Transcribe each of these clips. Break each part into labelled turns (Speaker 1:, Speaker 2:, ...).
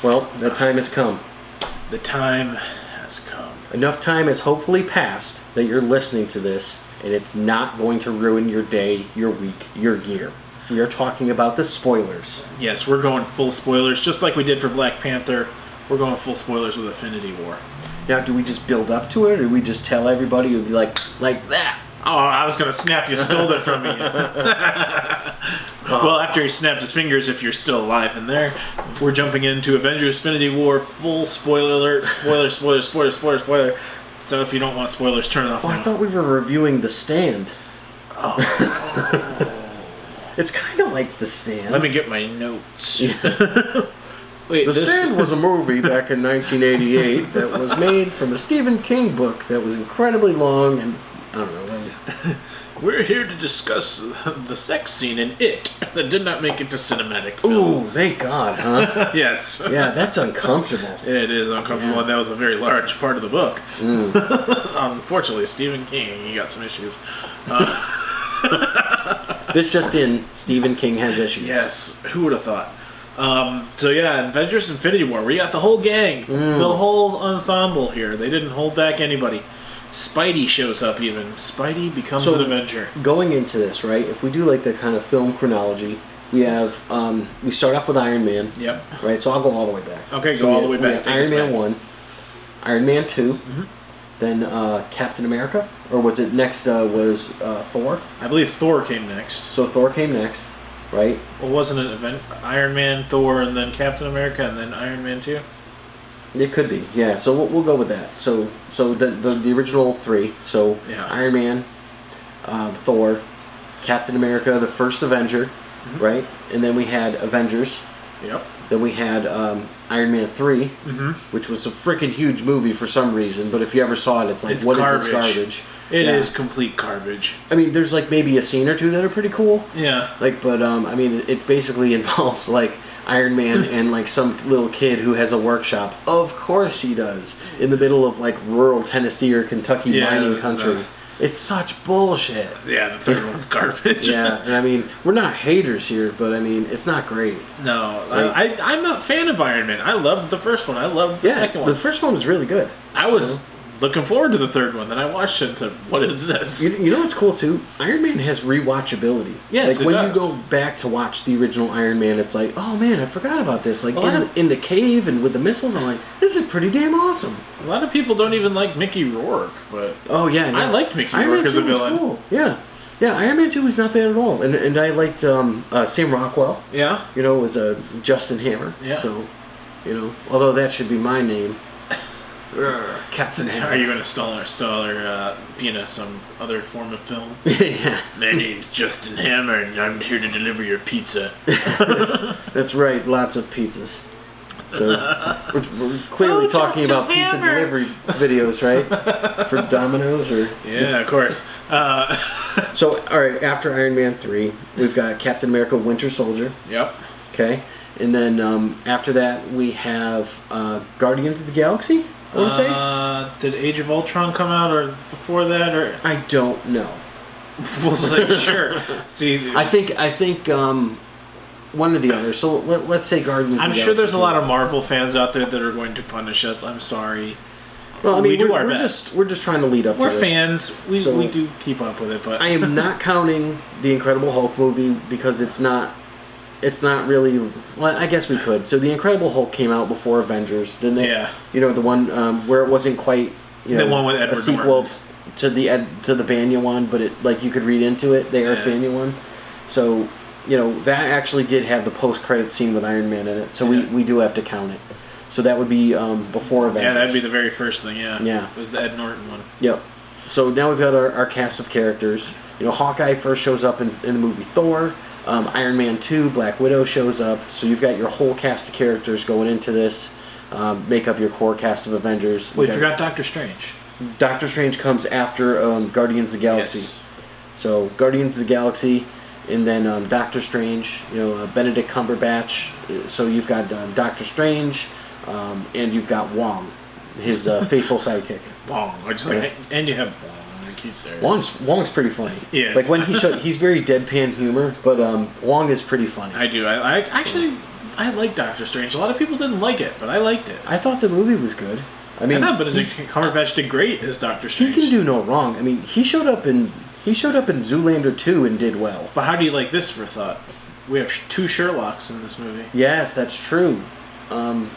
Speaker 1: Well, that time has come.
Speaker 2: The time has come.
Speaker 1: Enough time has hopefully passed that you're listening to this, and it's not going to ruin your day, your week, your year. We are talking about the spoilers.
Speaker 2: Yes, we're going full spoilers, just like we did for Black Panther. We're going full spoilers with Infinity War.
Speaker 1: Now, do we just build up to it, or do we just tell everybody it would be like that?
Speaker 2: Oh, I was going to snap you, stole it from me. Well, after he snapped his fingers, if you're still alive in there, we're jumping into Avengers Infinity War, full spoiler alert, spoiler. So if you don't want spoilers, turn it off now.
Speaker 1: I thought we were reviewing The Stand.
Speaker 2: Oh.
Speaker 1: It's kind of like The Stand.
Speaker 2: Let me get my notes.
Speaker 1: Wait, The Stand was a movie back in 1988 that was made from a Stephen King book that was incredibly long and, I don't know.
Speaker 2: We're here to discuss the sex scene in It that did not make it to cinematic film.
Speaker 1: Ooh, thank God, huh?
Speaker 2: Yes.
Speaker 1: Yeah, that's uncomfortable.
Speaker 2: It is uncomfortable, and that was a very large part of the book. Unfortunately, Stephen King, he got some issues.
Speaker 1: This just in, Stephen King has issues.
Speaker 2: Yes, who would have thought? So yeah, Avengers Infinity War, we got the whole gang, the whole ensemble here. They didn't hold back anybody. Spidey shows up even. Spidey becomes an Avenger.
Speaker 1: Going into this, right, if we do like the kind of film chronology, we have, we start off with Iron Man.
Speaker 2: Yep.
Speaker 1: Right, so I'll go all the way back.
Speaker 2: Okay, so go all the way back.
Speaker 1: Iron Man 1, Iron Man 2, then Captain America, or was it next was Thor?
Speaker 2: I believe Thor came next.
Speaker 1: So Thor came next, right?
Speaker 2: Well, wasn't it Iron Man, Thor, and then Captain America, and then Iron Man 2?
Speaker 1: It could be, yeah. So we'll go with that. So the original three. So
Speaker 2: yeah.
Speaker 1: Iron Man, Thor, Captain America, the first Avenger, right? And then we had Avengers.
Speaker 2: Yep.
Speaker 1: Then we had Iron Man 3, which was a freaking huge movie for some reason. But if you ever saw it, it's like, what is this garbage?
Speaker 2: It is complete garbage.
Speaker 1: I mean, there's like maybe a scene or two that are pretty cool.
Speaker 2: Yeah.
Speaker 1: Like, but I mean, it basically involves like Iron Man and like some little kid who has a workshop. Of course he does. In the middle of like rural Tennessee or Kentucky mining country. It's such bullshit.
Speaker 2: Yeah, the third one's garbage.
Speaker 1: Yeah, and I mean, we're not haters here, but I mean, it's not great.
Speaker 2: No, like, I'm a fan of Iron Man. I loved the first one. I loved the second one.
Speaker 1: The first one was really good.
Speaker 2: I was looking forward to the third one. Then I watched it and said, what is this?
Speaker 1: You know what's cool, too? Iron Man has rewatchability.
Speaker 2: Yes,
Speaker 1: like, when you go back to watch the original Iron Man, it's like, oh, man, I forgot about this. Like, in the cave and with the missiles, I'm like, this is pretty damn awesome.
Speaker 2: A lot of people don't even like Mickey Rourke, but
Speaker 1: oh yeah.
Speaker 2: I liked Mickey Rourke as a villain.
Speaker 1: Was cool. Yeah, Iron Man 2 was not bad at all, and I liked Sam Rockwell.
Speaker 2: Yeah,
Speaker 1: you know, was a Justen Hammer.
Speaker 2: Yeah,
Speaker 1: so although that should be my name, Captain Hammer.
Speaker 2: Are you going to stall or be in some other form of film?
Speaker 1: Yeah.
Speaker 2: My name's Justen Hammer, and I'm here to deliver your pizza.
Speaker 1: That's right, lots of pizzas. So we're clearly talking about pizza delivery videos, right? For Domino's or
Speaker 2: yeah, of course.
Speaker 1: So all right, after Iron Man 3, we've got Captain America: Winter Soldier.
Speaker 2: Yep.
Speaker 1: Okay, and then after that we have Guardians of the Galaxy. I want to say.
Speaker 2: Did Age of Ultron come out or before that or?
Speaker 1: I don't know.
Speaker 2: We'll say sure. See,
Speaker 1: I think. One or the other. So let's say Guardians.
Speaker 2: I'm sure there's a lot of Marvel fans out there that are going to punish us. I'm sorry.
Speaker 1: Well, I mean,
Speaker 2: we do our best.
Speaker 1: We're just trying to lead up to this.
Speaker 2: We're fans. We do keep up with it, but
Speaker 1: I am not counting the Incredible Hulk movie because it's not really. Well, I guess we could. So the Incredible Hulk came out before Avengers, didn't it?
Speaker 2: Yeah.
Speaker 1: You know, the one where it wasn't quite
Speaker 2: the one with Edward
Speaker 1: a sequel
Speaker 2: Norton.
Speaker 1: to the Banya one, but it like you could read into it, the Eric Banya one. So. That actually did have the post-credit scene with Iron Man in it, so we do have to count it. So that would be before Avengers.
Speaker 2: Yeah, that'd be the very first thing, yeah.
Speaker 1: Yeah.
Speaker 2: It was the Ed Norton one.
Speaker 1: Yep. So now we've got our cast of characters. Hawkeye first shows up in the movie Thor. Iron Man 2, Black Widow shows up. So you've got your whole cast of characters going into this. Make up your core cast of Avengers.
Speaker 2: We forgot Dr. Strange.
Speaker 1: Dr. Strange comes after Guardians of the Galaxy.
Speaker 2: Yes.
Speaker 1: So Guardians of the Galaxy... And then Doctor Strange, Benedict Cumberbatch. So you've got Doctor Strange, and you've got Wong, his faithful sidekick.
Speaker 2: Wong, and you have Wong. Like he's there.
Speaker 1: Wong's pretty funny.
Speaker 2: Yes.
Speaker 1: Like when he's very deadpan humor, but Wong is pretty funny.
Speaker 2: I do. I actually I like Doctor Strange. A lot of people didn't like it, but I liked it.
Speaker 1: I thought the movie was good. I mean,
Speaker 2: I thought Benedict Cumberbatch did great as Doctor Strange.
Speaker 1: He can do no wrong. I mean, he showed up in Zoolander 2 and did well.
Speaker 2: But how do you like this for thought? We have 2 Sherlocks in this movie.
Speaker 1: Yes, that's true.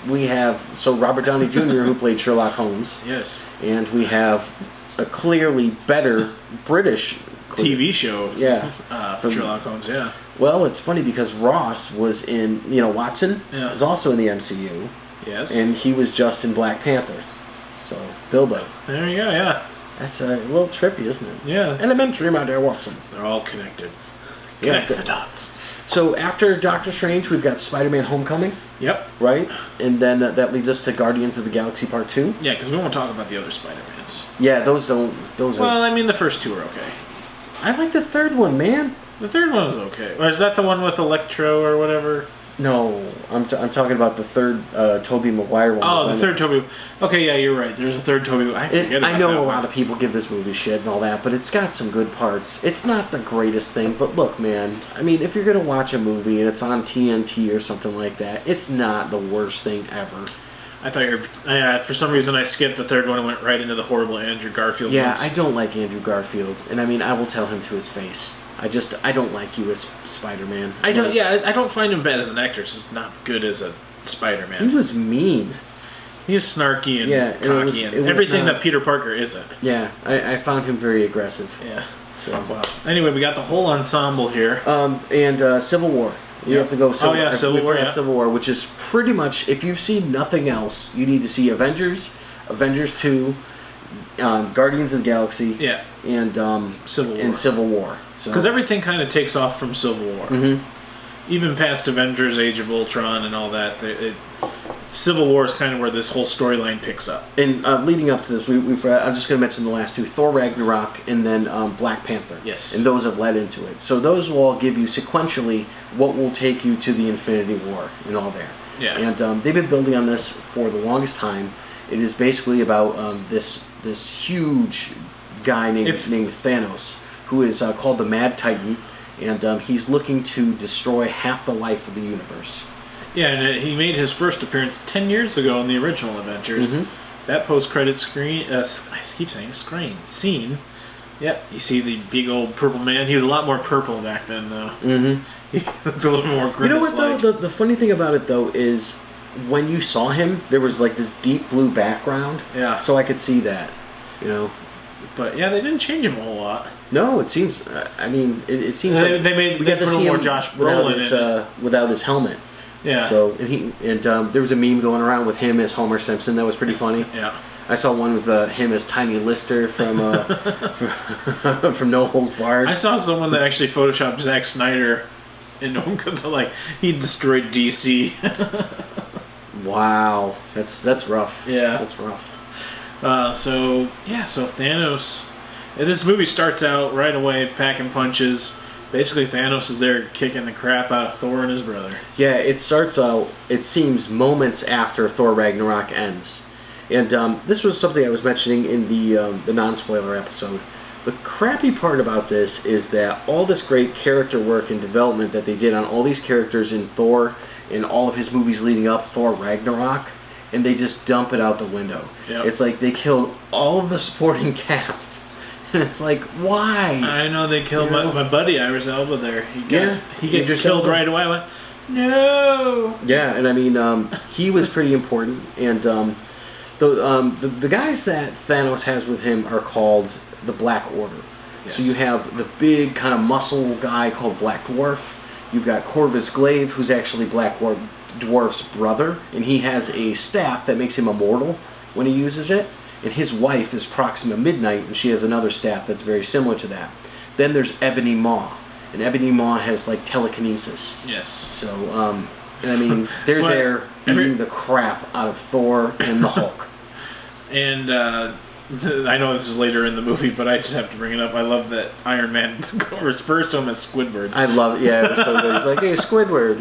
Speaker 1: We have Robert Downey Jr. who played Sherlock Holmes.
Speaker 2: Yes.
Speaker 1: And we have a clearly better British
Speaker 2: TV show.
Speaker 1: Yeah.
Speaker 2: For Sherlock Holmes. Yeah.
Speaker 1: Well, it's funny because Ross was in, Watson is also in the MCU.
Speaker 2: Yes.
Speaker 1: And he was just in Black Panther. So, Bilbo.
Speaker 2: There you go, yeah.
Speaker 1: That's a little trippy, isn't it?
Speaker 2: Yeah.
Speaker 1: Elementary, my dear Watson.
Speaker 2: They're all connected.
Speaker 1: Yeah,
Speaker 2: Connect the dots.
Speaker 1: So, after Doctor Strange, we've got Spider-Man Homecoming.
Speaker 2: Yep.
Speaker 1: Right? And then that leads us to Guardians of the Galaxy Part 2.
Speaker 2: Yeah, because we won't talk about the other Spider-Mans.
Speaker 1: Yeah, those are...
Speaker 2: Well, I mean, the first 2 are okay.
Speaker 1: I like the third one, man.
Speaker 2: The third one was okay. Or is that the one with Electro or whatever?
Speaker 1: No, I'm talking about the third Tobey Maguire one.
Speaker 2: Oh, the third Tobey. Okay, yeah, you're right. There's a third Tobey.
Speaker 1: I know a lot of people give this movie shit and all that, but it's got some good parts. It's not the greatest thing, but look, man. I mean, if you're going to watch a movie and it's on TNT or something like that, it's not the worst thing ever.
Speaker 2: I thought for some reason I skipped the third one and went right into the horrible Andrew Garfield
Speaker 1: Yeah,
Speaker 2: ones.
Speaker 1: I don't like Andrew Garfield, and I mean, I will tell him to his face. I don't like you as Spider-Man.
Speaker 2: I don't find him bad as an actor. He's just not good as a Spider-Man.
Speaker 1: He was mean.
Speaker 2: He was snarky and cocky and everything that Peter Parker isn't.
Speaker 1: Yeah, I found him very aggressive.
Speaker 2: Yeah.
Speaker 1: So.
Speaker 2: Well, anyway, we got the whole ensemble here.
Speaker 1: And Civil War. You have to go.
Speaker 2: Civil War. Yeah.
Speaker 1: Civil War, which is pretty much, if you've seen nothing else, you need to see Avengers, Avengers 2, Guardians of the Galaxy,
Speaker 2: yeah,
Speaker 1: and Civil War.
Speaker 2: Because everything kind of takes off from Civil War.
Speaker 1: Mm-hmm.
Speaker 2: Even past Avengers, Age of Ultron, and all that. Civil War is kind of where this whole storyline picks up. And
Speaker 1: leading up to this, I'm just going to mention the last 2, Thor Ragnarok and then Black Panther.
Speaker 2: Yes.
Speaker 1: And those have led into it. So those will all give you sequentially what will take you to the Infinity War and all there.
Speaker 2: Yeah.
Speaker 1: And they've been building on this for the longest time. It is basically about this huge guy named Thanos, who is called the Mad Titan, and he's looking to destroy half the life of the universe.
Speaker 2: Yeah, and he made his first appearance 10 years ago in the original Avengers.
Speaker 1: Mm-hmm.
Speaker 2: That post-credit scene. Yep, you see the big old purple man. He was a lot more purple back then, though.
Speaker 1: Mm-hmm.
Speaker 2: He looks a little more grimace-like.
Speaker 1: You know what, though? The funny thing about it, though, is when you saw him, there was like this deep blue background.
Speaker 2: Yeah.
Speaker 1: So I could see that,
Speaker 2: But yeah, they didn't change him a whole lot.
Speaker 1: No, it seems. I mean, it seems
Speaker 2: they
Speaker 1: got
Speaker 2: put a little more Josh Brolin
Speaker 1: without his helmet.
Speaker 2: Yeah.
Speaker 1: So there was a meme going around with him as Homer Simpson that was pretty funny.
Speaker 2: Yeah.
Speaker 1: I saw one with him as Tiny Lister from from No Holds Barred.
Speaker 2: I saw someone that actually photoshopped Zack Snyder into him because he destroyed DC.
Speaker 1: Wow, that's rough.
Speaker 2: Yeah,
Speaker 1: that's rough.
Speaker 2: So Thanos. This movie starts out right away packing punches. Basically, Thanos is there kicking the crap out of Thor and his brother. Yeah, it starts out, it seems, moments after Thor Ragnarok ends. And this was something I was mentioning in the non-spoiler episode. The crappy part about this is that all this great character work and development that they did on all these characters in Thor and all of his movies leading up, Thor Ragnarok, and they just dump it out the window. Yep. It's like they killed all of the supporting cast. And it's like, why? I know they killed my buddy Idris Elba there. He gets killed right away. I went, no. Yeah, and I mean, he was pretty important. And the guys that Thanos has with him are called the Black Order. Yes. So you have the big kind of muscle guy called Black Dwarf. You've got Corvus Glaive, who's actually Black Dwarf's brother, and he has a staff that makes him immortal when he uses it. And his wife is Proxima Midnight, and she has another staff that's very similar to that. Then there's Ebony Maw, and Ebony Maw has like telekinesis. Yes. So, and I mean, they're there beating the crap out of Thor and the Hulk. And I know this is later in the movie, but I just have to bring it up. I love that Iron Man refers to him as Squidward. I love it. Yeah, it was so good. He's like, hey, Squidward,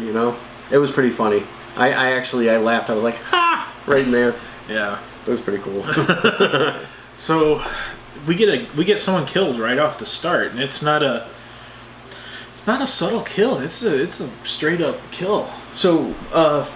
Speaker 2: It was pretty funny. I laughed. I was like, ha! Right in there. Yeah. It was pretty cool. So we get someone killed right off the start, and it's not It's not a subtle kill. It's a straight up kill.
Speaker 1: So,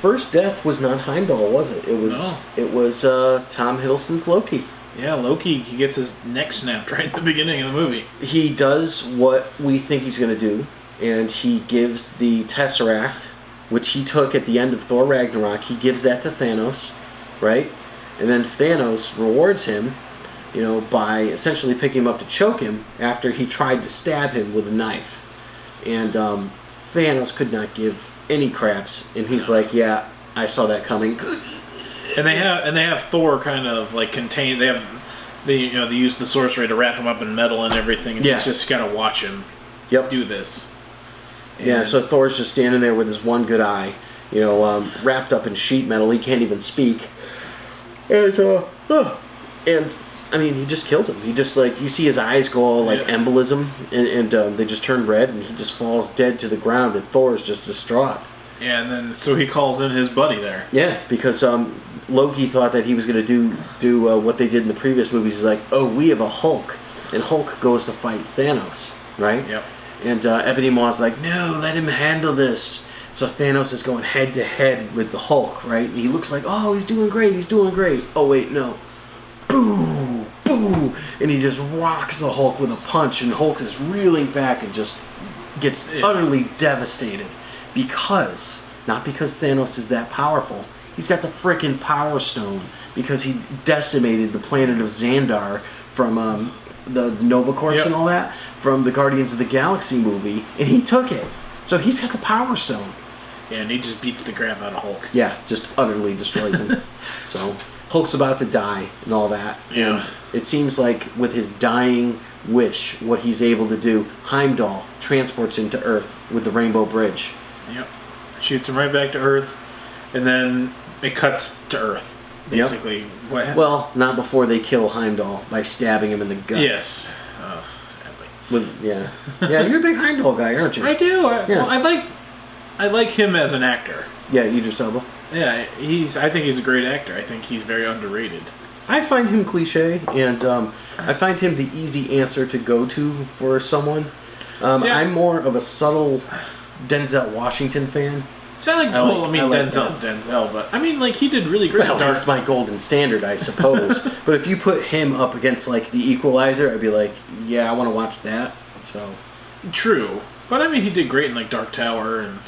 Speaker 1: first death was not Heimdall, was it? It was Tom Hiddleston's Loki.
Speaker 2: Yeah, Loki, he gets his neck snapped right in the beginning of the movie.
Speaker 1: He does what we think he's going to do, and he gives the Tesseract, which he took at the end of Thor Ragnarok, he gives that to Thanos, right? And then Thanos rewards him, by essentially picking him up to choke him after he tried to stab him with a knife. And Thanos could not give any craps, and he's like, yeah, I saw that coming.
Speaker 2: And they have Thor kind of like contain. They use the sorcery to wrap him up in metal and everything, and he's just gotta watch him do this. And
Speaker 1: so Thor's just standing there with his one good eye, wrapped up in sheet metal. He can't even speak. And I mean, he just kills him. He just you see his eyes go all embolism, and they just turn red, and he just falls dead to the ground, and Thor's just distraught.
Speaker 2: Yeah, and then so he calls in his buddy there.
Speaker 1: Yeah, because Loki thought that he was going to do what they did in the previous movies. He's like, oh, we have a Hulk, and Hulk goes to fight Thanos, right?
Speaker 2: Yep.
Speaker 1: And Ebony Maw's like, no, let him handle this. So Thanos is going head to head with the Hulk, right? And he looks like, oh, he's doing great. Oh, wait, no. Boo! Boo! And he just rocks the Hulk with a punch, and Hulk is reeling back and just gets utterly devastated. Not because Thanos is that powerful. He's got the frickin' Power Stone because he decimated the planet of Xandar from the Nova Corps and all that from the Guardians of the Galaxy movie, and he took it. So he's got the Power Stone.
Speaker 2: Yeah, and he just beats the crap out of Hulk.
Speaker 1: Yeah, just utterly destroys him. So Hulk's about to die and all that.
Speaker 2: Yeah.
Speaker 1: And it seems like with his dying wish, what he's able to do, Heimdall transports him to Earth with the Rainbow Bridge.
Speaker 2: Yep. Shoots him right back to Earth, and then it cuts to Earth, basically.
Speaker 1: Yep. Well, not before they kill Heimdall by stabbing him in the gut.
Speaker 2: Yes. Sadly.
Speaker 1: Yeah, you're a big Heimdall guy, aren't you?
Speaker 2: I do. Well, I like him as an actor.
Speaker 1: Yeah, Idris Elba.
Speaker 2: Yeah, I think he's a great actor. I think he's very underrated.
Speaker 1: I find him cliche, and I find him the easy answer to go to for someone. I'm more of a subtle Denzel Washington fan.
Speaker 2: Denzel's Denzel, but I mean, he did really great.
Speaker 1: Well, that's my golden standard, I suppose. But if you put him up against The Equalizer, I'd be like, yeah, I want to watch that. So
Speaker 2: true, but I mean, he did great in Dark Tower and.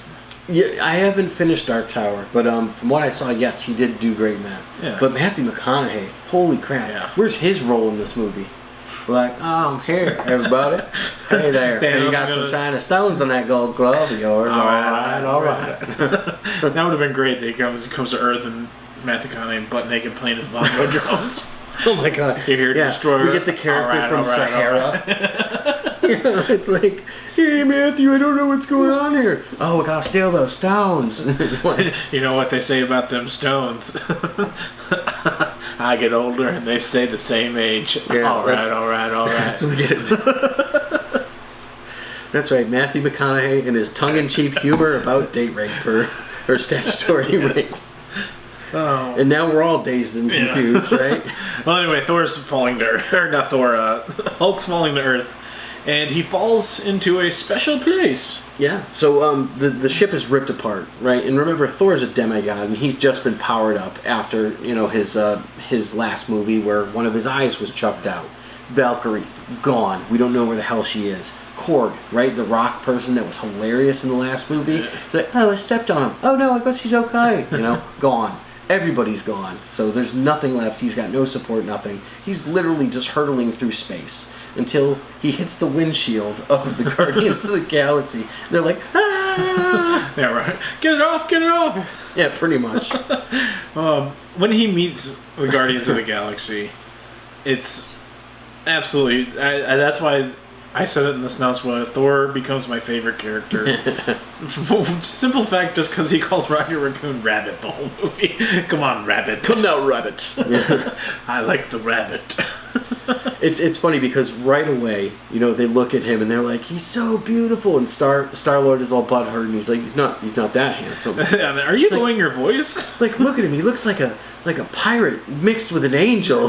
Speaker 1: Yeah, I haven't finished Dark Tower, but from what I saw, yes, he did do great in that.
Speaker 2: Yeah.
Speaker 1: But Matthew McConaughey, holy crap!
Speaker 2: Yeah.
Speaker 1: Where's his role in this movie? We're like, oh, I'm here, everybody. Hey there. Hey, you got some shiny stones on that gold glove of yours. All right.
Speaker 2: That would have been great. He comes to Earth and Matthew McConaughey butt naked playing his bongo drums.
Speaker 1: Oh my god.
Speaker 2: You're here to destroy Earth.
Speaker 1: We get the character from Sahara. It's like, hey Matthew, I don't know what's going on here. Oh, we gotta steal those stones.
Speaker 2: You know what they say about them stones? I get older and they stay the same age.
Speaker 1: Yeah,
Speaker 2: all right.
Speaker 1: That's what we get. That's right, Matthew McConaughey and his tongue-in-cheek humor about date rape or statutory rape.
Speaker 2: Oh.
Speaker 1: And now we're all dazed and confused, right?
Speaker 2: Well, anyway, Thor's falling to Earth. Or not Thor, Hulk's falling to Earth. And he falls into a special place.
Speaker 1: Yeah, so the ship is ripped apart, right? And remember, Thor's a demigod, and he's just been powered up after, his last movie where one of his eyes was chucked out. Valkyrie, gone. We don't know where the hell she is. Korg, right? The rock person that was hilarious in the last movie. It's like, oh, I stepped on him. Oh, no, I guess he's okay. Gone. Everybody's gone. So there's nothing left. He's got no support, nothing. He's literally just hurtling through space until he hits the windshield of the Guardians of the Galaxy. They're like, ah!
Speaker 2: Yeah, right. Get it off!
Speaker 1: Yeah, pretty much.
Speaker 2: When he meets the Guardians of the Galaxy, it's absolutely... that's why I said it in the announcement. Thor becomes my favorite character. Simple fact, just because he calls Rocket Raccoon Rabbit the whole movie. Come on, Rabbit.
Speaker 1: Come now, Rabbit.
Speaker 2: I like the rabbit.
Speaker 1: It's funny because right away, they look at him and they're like, he's so beautiful, and Star-Lord is all butthurt, and he's like, he's not that handsome.
Speaker 2: Are you lowering your voice?
Speaker 1: Like, look at him, he looks like a pirate mixed with an angel.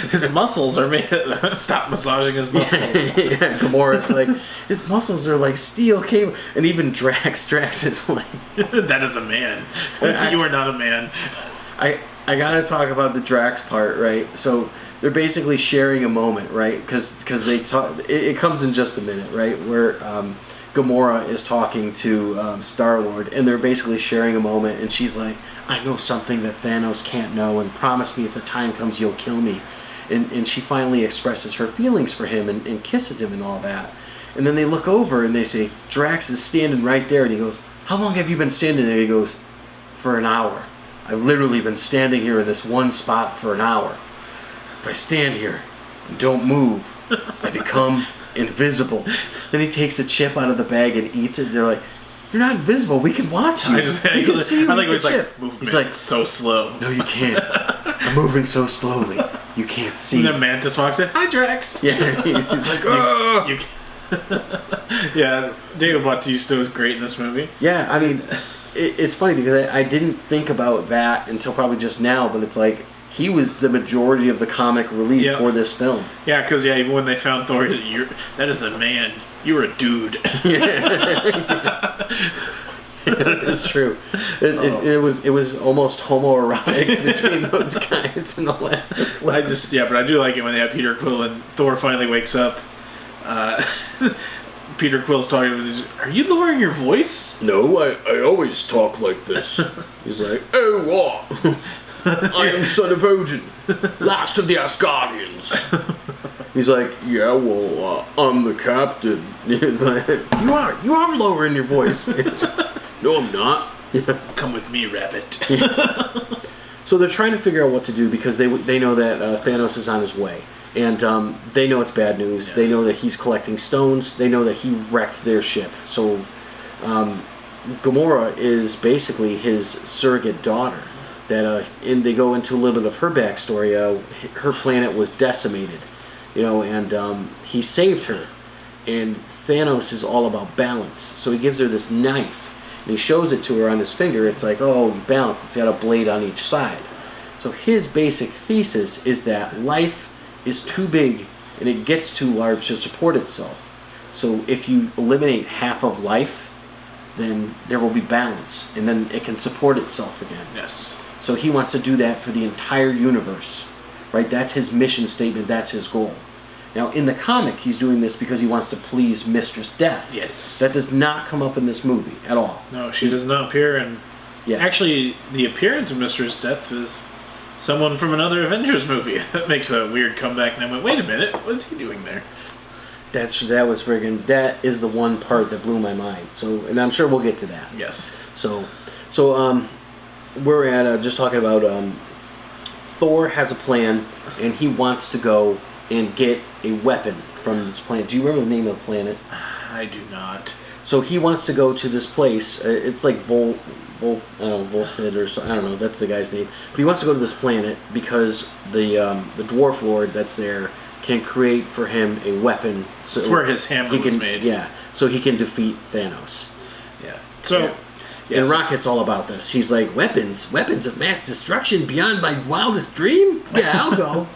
Speaker 2: His muscles are made of... Stop massaging his muscles.
Speaker 1: Yeah, Gamora's like, his muscles are like steel cable, and even Drax is like...
Speaker 2: That is a man. You are not a man.
Speaker 1: I gotta talk about the Drax part, right? So... They're basically sharing a moment, right? Because they talk. It comes in just a minute, right? Where Gamora is talking to Star-Lord, and they're basically sharing a moment. And she's like, "I know something that Thanos can't know, and promise me if the time comes, you'll kill me." And she finally expresses her feelings for him and kisses him and all that. And then they look over and they say, "Drax is standing right there," and he goes, "How long have you been standing there?" He goes, "For an hour. I've literally been standing here in this one spot for an hour. If I stand here and don't move, I become invisible." Then he takes a chip out of the bag and eats it. They're like, "You're not invisible. We can watch you. We can see you eat the chip."
Speaker 2: He's like, so slow.
Speaker 1: "No, you can't. I'm moving so slowly. You can't see."
Speaker 2: And then Mantis walks in. "Hi, Drax."
Speaker 1: Yeah, he's like, "Oh."
Speaker 2: Yeah, David Bautista was great in this movie.
Speaker 1: Yeah, I mean, it's funny because I didn't think about that until probably just now, but it's like, he was the majority of the comic relief for this film.
Speaker 2: Yeah, because even when they found Thor, that is a man. You were a dude.
Speaker 1: It's true. It was almost homoerotic between those guys and all that.
Speaker 2: But I do like it when they have Peter Quill and Thor finally wakes up. Peter Quill's talking to him. "Are you lowering your voice?"
Speaker 1: "No, I always talk like this." He's like, "Oh, what? I am son of Odin, last of the Asgardians." He's like, "Yeah, well, I'm the captain." He's like, You are lowering your voice." "No, I'm not."
Speaker 2: "Come with me, rabbit."
Speaker 1: So they're trying to figure out what to do because they know that Thanos is on his way. And they know it's bad news. Yeah. They know that he's collecting stones. They know that he wrecked their ship. So Gamora is basically his surrogate daughter. And they go into a little bit of her backstory. Her planet was decimated, and he saved her. And Thanos is all about balance. So he gives her this knife, and he shows it to her on his finger. It's like, oh, balance. It's got a blade on each side. So his basic thesis is that life is too big and it gets too large to support itself. So if you eliminate half of life, then there will be balance, and then it can support itself again.
Speaker 2: Yes.
Speaker 1: So he wants to do that for the entire universe, right? That's his mission statement. That's his goal. Now, in the comic, he's doing this because he wants to please Mistress Death.
Speaker 2: Yes.
Speaker 1: That does not come up in this movie at all.
Speaker 2: No, she does not appear. And actually, the appearance of Mistress Death is someone from another Avengers movie. That makes a weird comeback. And I went, wait a minute, what's he doing there?
Speaker 1: That is the one part that blew my mind. So, and I'm sure we'll get to that.
Speaker 2: Yes.
Speaker 1: So we're at just talking about Thor has a plan, and he wants to go and get a weapon from this planet. Do you remember the name of the planet?
Speaker 2: I do not.
Speaker 1: So he wants to go to this place. It's like Volstead or so, I don't know. That's the guy's name. But he wants to go to this planet because the dwarf lord that's there can create for him a weapon. So
Speaker 2: it's where his hammer was made.
Speaker 1: Yeah, so he can defeat Thanos.
Speaker 2: Yeah. So.
Speaker 1: Yeah. Yes. And Rocket's all about this. He's like, weapons of mass destruction beyond my wildest dream? Yeah, I'll go.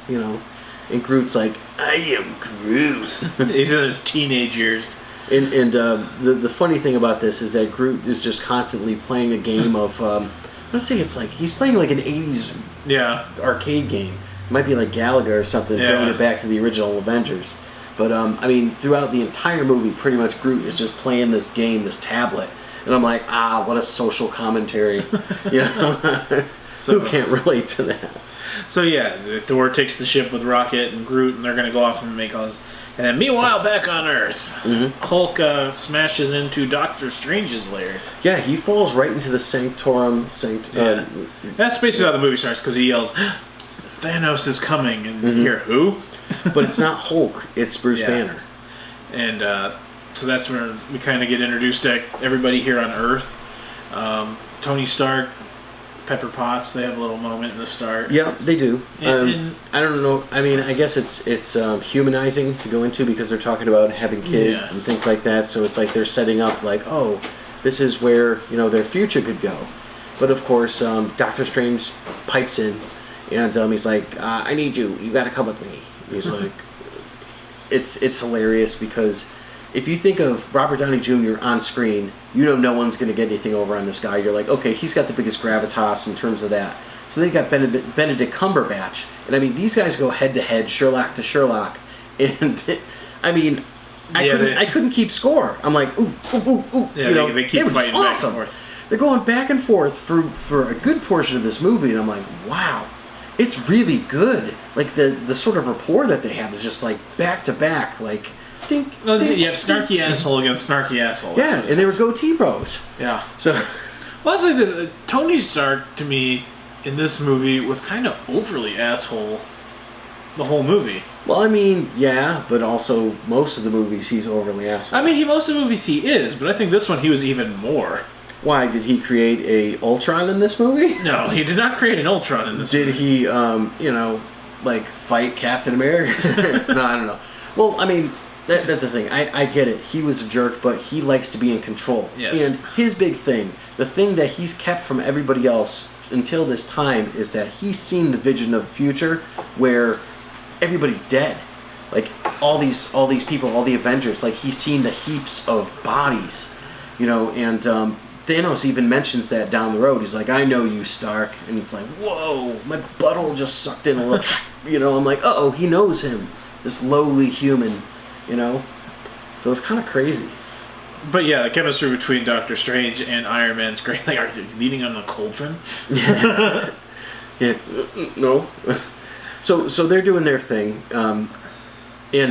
Speaker 1: And Groot's like, I am Groot.
Speaker 2: He's in his teenage years.
Speaker 1: And the funny thing about this is that Groot is just constantly playing a game of, let's say it's like, he's playing like an 80s arcade game. It might be like Galaga or something, throwing it back to the original Avengers. But, throughout the entire movie, pretty much Groot is just playing this game, this tablet. And I'm like, what a social commentary. So, who can't relate to that?
Speaker 2: So Thor takes the ship with Rocket and Groot, and they're going to go off and make all this. And then meanwhile, back on Earth, Hulk smashes into Dr. Strange's lair.
Speaker 1: Yeah, he falls right into the Sanctorum.
Speaker 2: That's basically how the movie starts, because he yells, Thanos is coming, and you hear, who?
Speaker 1: But it's not Hulk, it's Bruce Banner.
Speaker 2: And so that's where we kind of get introduced to everybody here on Earth. Tony Stark Pepper Potts, they have a little moment in the start.
Speaker 1: Yeah, they do.
Speaker 2: And
Speaker 1: I don't know. I mean, I guess it's humanizing to go into because they're talking about having kids
Speaker 2: Yeah.
Speaker 1: and things like that. So it's like they're setting up like, oh, this is where their future could go. But of course, Dr. Strange pipes in, and he's like, "I need you. You got to come with me." He's like, it's hilarious because if you think of Robert Downey Jr. on screen, no one's going to get anything over on this guy. You're like, okay, he's got the biggest gravitas in terms of that. So they got Benedict Cumberbatch, and I mean these guys go head to head, Sherlock to Sherlock, and I mean. I couldn't keep score. I'm like, ooh, ooh, ooh, ooh.
Speaker 2: Yeah, they keep fighting
Speaker 1: awesome.
Speaker 2: back and forth.
Speaker 1: They're going back and forth for a good portion of this movie, and I'm like, wow, it's really good. Like the sort of rapport that they have is just like back to back, like dink.
Speaker 2: No,
Speaker 1: dink,
Speaker 2: you have snarky
Speaker 1: dink.
Speaker 2: asshole against snarky asshole.
Speaker 1: Yeah, and they were goatee bros.
Speaker 2: Yeah.
Speaker 1: So,
Speaker 2: Well, it's like Tony Stark to me in this movie was kind of overly asshole the whole movie.
Speaker 1: well, I mean, yeah, but also most of the movies he's overly asshole.
Speaker 2: I mean, most of the movies he is, but I think this one he was even more.
Speaker 1: Why did he create a Ultron in this movie?
Speaker 2: No, he did not create an Ultron in this
Speaker 1: Did
Speaker 2: movie.
Speaker 1: he, like fight Captain America? No, I don't know. Well, I mean, that's the thing. I get it. He was a jerk, but he likes to be in control.
Speaker 2: Yes.
Speaker 1: And his big thing, the thing that he's kept from everybody else until this time, is that he's seen the vision of the future where everybody's dead. Like all these people, all the Avengers. Like he's seen the heaps of bodies, and Thanos even mentions that down the road. He's like, "I know you, Stark," and it's like, "Whoa, my butthole just sucked in a little." I'm like, "Uh-oh, he knows him, this lowly human," So it's kind of crazy.
Speaker 2: But yeah, the chemistry between Doctor Strange and Iron Man's great. Like, are you leaning on the cauldron?
Speaker 1: Yeah, no. So they're doing their thing, and